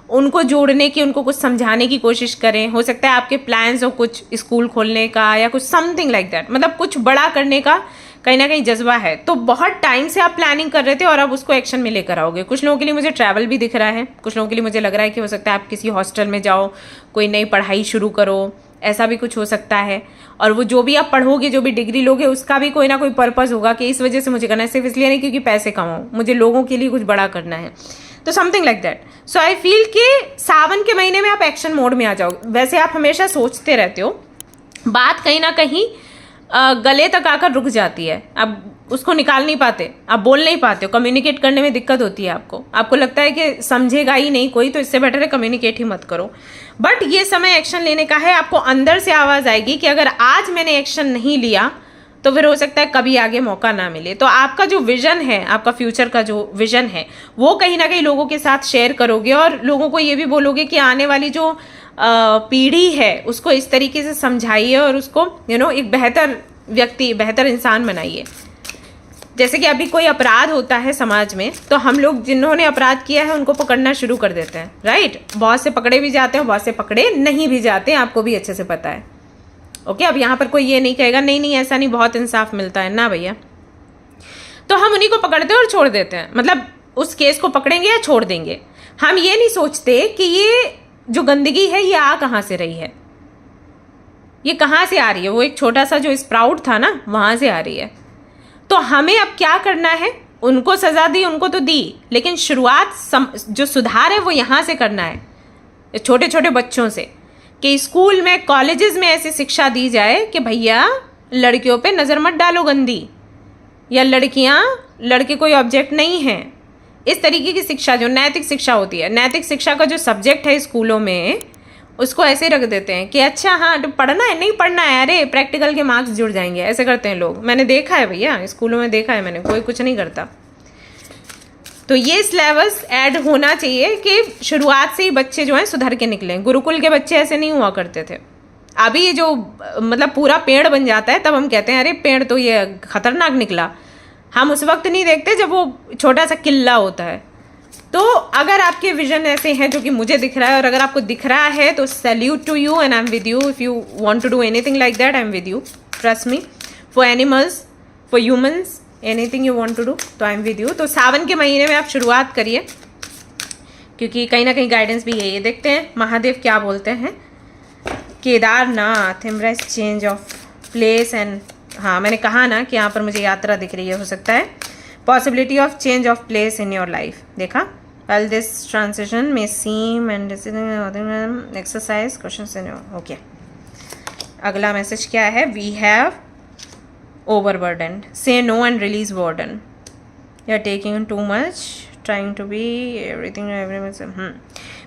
उनको जोड़ने की, उनको कुछ समझाने की कोशिश करें। हो सकता है आपके प्लान्स हो कुछ स्कूल खोलने का या कुछ समथिंग लाइक दैट, मतलब कुछ बड़ा करने का कहीं ना कहीं जज्बा है। तो बहुत टाइम से आप प्लानिंग कर रहे थे और अब उसको एक्शन में लेकर आओगे। कुछ लोगों के लिए मुझे ट्रैवल भी दिख रहा है, कुछ लोगों के लिए मुझे लग रहा है कि हो सकता है आप किसी हॉस्टल में जाओ, कोई नई पढ़ाई शुरू करो, ऐसा भी कुछ हो सकता है। और वो जो भी आप पढ़ोगे, जो भी डिग्री लोगे, उसका भी कोई ना कोई पर्पस होगा कि इस वजह से मुझे करना है, सिर्फ इसलिए नहीं क्योंकि पैसे कमाऊँ, मुझे लोगों के लिए कुछ बड़ा करना है। तो something like that. So I feel कि सावन के महीने में आप एक्शन मोड में आ जाओ। वैसे आप हमेशा सोचते रहते हो, बात कहीं ना कहीं गले तक आकर रुक जाती है, आप उसको निकाल नहीं पाते, आप बोल नहीं पाते हो, कम्युनिकेट करने में दिक्कत होती है आपको लगता है कि समझेगा ही नहीं कोई, तो इससे बेटर है कम्युनिकेट ही मत करो। बट ये समय एक्शन लेने का है। आपको अंदर से आवाज़ आएगी कि अगर आज मैंने एक्शन नहीं लिया तो फिर हो सकता है कभी आगे मौका ना मिले। तो आपका जो विजन है, आपका फ्यूचर का जो विजन है, वो कहीं ना कहीं लोगों के साथ शेयर करोगे और लोगों को ये भी बोलोगे कि आने वाली जो पीढ़ी है उसको इस तरीके से समझाइए और उसको एक बेहतर व्यक्ति, बेहतर इंसान बनाइए। जैसे कि अभी कोई अपराध होता है समाज में, तो हम लोग जिन्होंने अपराध किया है उनको पकड़ना शुरू कर देते हैं, राइट। बहुत से पकड़े भी जाते हैं, बहुत से पकड़े नहीं भी जाते हैं, आपको भी अच्छे से पता है। ओके, अब यहाँ पर कोई ये नहीं कहेगा नहीं ऐसा नहीं, बहुत इंसाफ मिलता है ना भैया। तो हम उन्हीं को पकड़ते हैं और छोड़ देते हैं, मतलब उस केस को पकड़ेंगे या छोड़ देंगे। हम ये नहीं सोचते कि ये जो गंदगी है ये आ कहाँ से रही है, ये कहाँ से आ रही है। वो एक छोटा सा जो स्प्राउट था ना, वहाँ से आ रही है। तो हमें अब क्या करना है, उनको सज़ा दी, उनको तो दी, लेकिन शुरुआत जो सुधार है वो यहाँ से करना है, छोटे छोटे बच्चों से। कि स्कूल में, कॉलेजेस में ऐसी शिक्षा दी जाए कि भैया लड़कियों पे नज़र मत डालो गंदी, या लड़कियां लड़के कोई ऑब्जेक्ट नहीं हैं। इस तरीके की शिक्षा, जो नैतिक शिक्षा होती है, नैतिक शिक्षा का जो सब्जेक्ट है स्कूलों में, उसको ऐसे रख देते हैं कि अच्छा हाँ तो पढ़ना है, नहीं पढ़ना है, अरे प्रैक्टिकल के मार्क्स जुड़ जाएंगे, ऐसे करते हैं लोग। मैंने देखा है भैया, स्कूलों में देखा है मैंने, कोई कुछ नहीं करता। तो ये सिलेबस ऐड होना चाहिए कि शुरुआत से ही बच्चे जो हैं सुधर के निकलें। गुरुकुल के बच्चे ऐसे नहीं हुआ करते थे। अभी ये जो मतलब पूरा पेड़ बन जाता है तब हम कहते हैं अरे पेड़ तो ये खतरनाक निकला। हम उस वक्त नहीं देखते जब वो छोटा सा किल्ला होता है। तो अगर आपके विजन ऐसे हैं जो कि मुझे दिख रहा है, और अगर आपको दिख रहा है तो salute to you and I am with you. If you want to do anything like that, I am with you, trust me. For animals, for humans, anything you want to do, तो I am with you. तो सावन के महीने में आप शुरुआत करिए, क्योंकि कहीं ना कहीं गाइडेंस भी यही है। देखते हैं महादेव क्या बोलते हैं। Kedarnath, embrace change of place and, हाँ मैंने कहा ना कि यहाँ पर मुझे यात्रा दिख रही है, हो सकता है possibility of change of place in your life. देखा, वेल दिस ट्रांसिशन में seem and exercise question in your. Okay, अगला मैसेज क्या है? We have overburdened, say no and release burden, you are taking too much, trying to be everything everyone।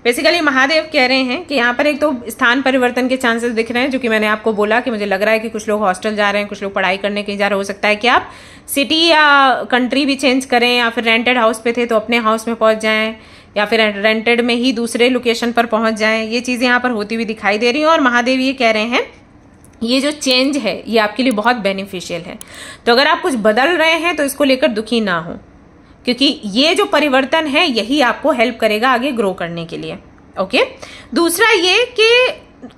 Basically Mahadev कह रहे हैं कि यहाँ पर एक तो स्थान परिवर्तन के चांसेस दिख रहे हैं, जो कि मैंने आपको बोला कि मुझे लग रहा है कि कुछ लोग हॉस्टल जा रहे हैं, कुछ लोग पढ़ाई करने कहीं जा रहे हैं। हो सकता है कि आप सिटी या कंट्री भी चेंज करें, या फिर रेंटेड हाउस पे थे तो अपने हाउस में पहुँच जाएँ, या फिर रेंटेड में ही दूसरे लोकेशन पर पहुँच जाएँ। ये चीज़ें यहाँ पर होती हुई दिखाई दे रही हैं। और महादेव ये कह रहे हैं ये जो चेंज है ये आपके लिए बहुत बेनिफिशियल है। तो अगर आप कुछ बदल रहे हैं तो इसको लेकर दुखी ना हो, क्योंकि ये जो परिवर्तन है यही आपको हेल्प करेगा आगे ग्रो करने के लिए। ओके, दूसरा ये कि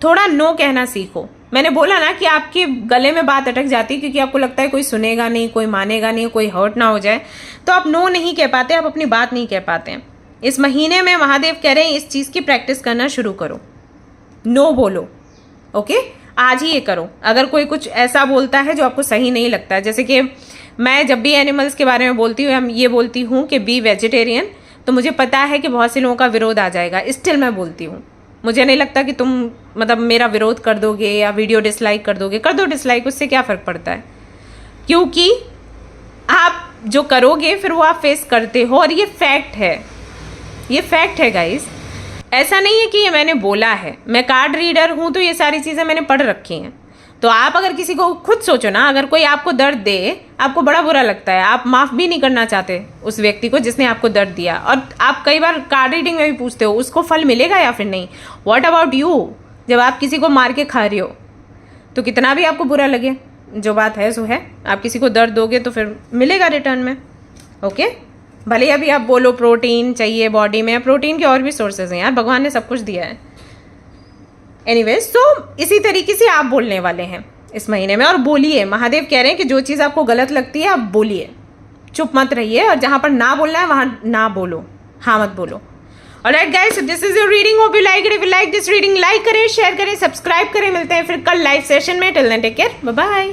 थोड़ा नो कहना सीखो। मैंने बोला ना कि आपके गले में बात अटक जाती है क्योंकि आपको लगता है कोई सुनेगा नहीं, कोई मानेगा नहीं, कोई हर्ट ना हो जाए, तो आप नो नहीं कह पाते, आप अपनी बात नहीं कह पाते हैं। इस महीने में महादेव कह रहे हैं इस चीज़ की प्रैक्टिस करना शुरू करो, नो बोलो। ओके, आज ही ये करो। अगर कोई कुछ ऐसा बोलता है जो आपको सही नहीं लगता है, जैसे कि मैं जब भी एनिमल्स के बारे में बोलती हूँ, ये बोलती हूँ कि बी वेजिटेरियन, तो मुझे पता है कि बहुत से लोगों का विरोध आ जाएगा, स्टिल मैं बोलती हूँ। मुझे नहीं लगता कि तुम मतलब मेरा विरोध कर दोगे या वीडियो डिसलाइक कर दोगे। कर दो डिसलाइक, उससे क्या फ़र्क पड़ता है, क्योंकि आप जो करोगे फिर वो आप फेस करते हो। और ये फैक्ट है, ये फैक्ट है गाइस। ऐसा नहीं है कि ये मैंने बोला है, मैं कार्ड रीडर हूं तो ये सारी चीज़ें मैंने पढ़ रखी हैं। तो आप अगर किसी को खुद सोचो ना, अगर कोई आपको दर्द दे, आपको बड़ा बुरा लगता है, आप माफ़ भी नहीं करना चाहते उस व्यक्ति को जिसने आपको दर्द दिया, और आप कई बार कार्ड रीडिंग में भी पूछते हो उसको फल मिलेगा या फिर नहीं। व्हाट अबाउट यू, जब आप किसी को मार के खा रहे हो तो कितना भी आपको बुरा लगे, जो बात है सो है, आप किसी को दर्द दोगे तो फिर मिलेगा रिटर्न में। ओके, भले अभी आप बोलो प्रोटीन चाहिए बॉडी में, प्रोटीन के और भी सोर्सेज हैं यार, भगवान ने सब कुछ दिया है। एनीवेज, तो इसी तरीके से आप बोलने वाले हैं इस महीने में, और बोलिए। महादेव कह रहे हैं कि जो चीज़ आपको गलत लगती है आप बोलिए, चुप मत रहिए, और जहाँ पर ना बोलना है वहाँ ना बोलो, हाँ मत बोलो। Alright guys, this is your reading, hope you like it. If you like this reading, like करें, शेयर करें, सब्सक्राइब करें। मिलते हैं फिर कल लाइव सेशन में। Till then take care, bye bye.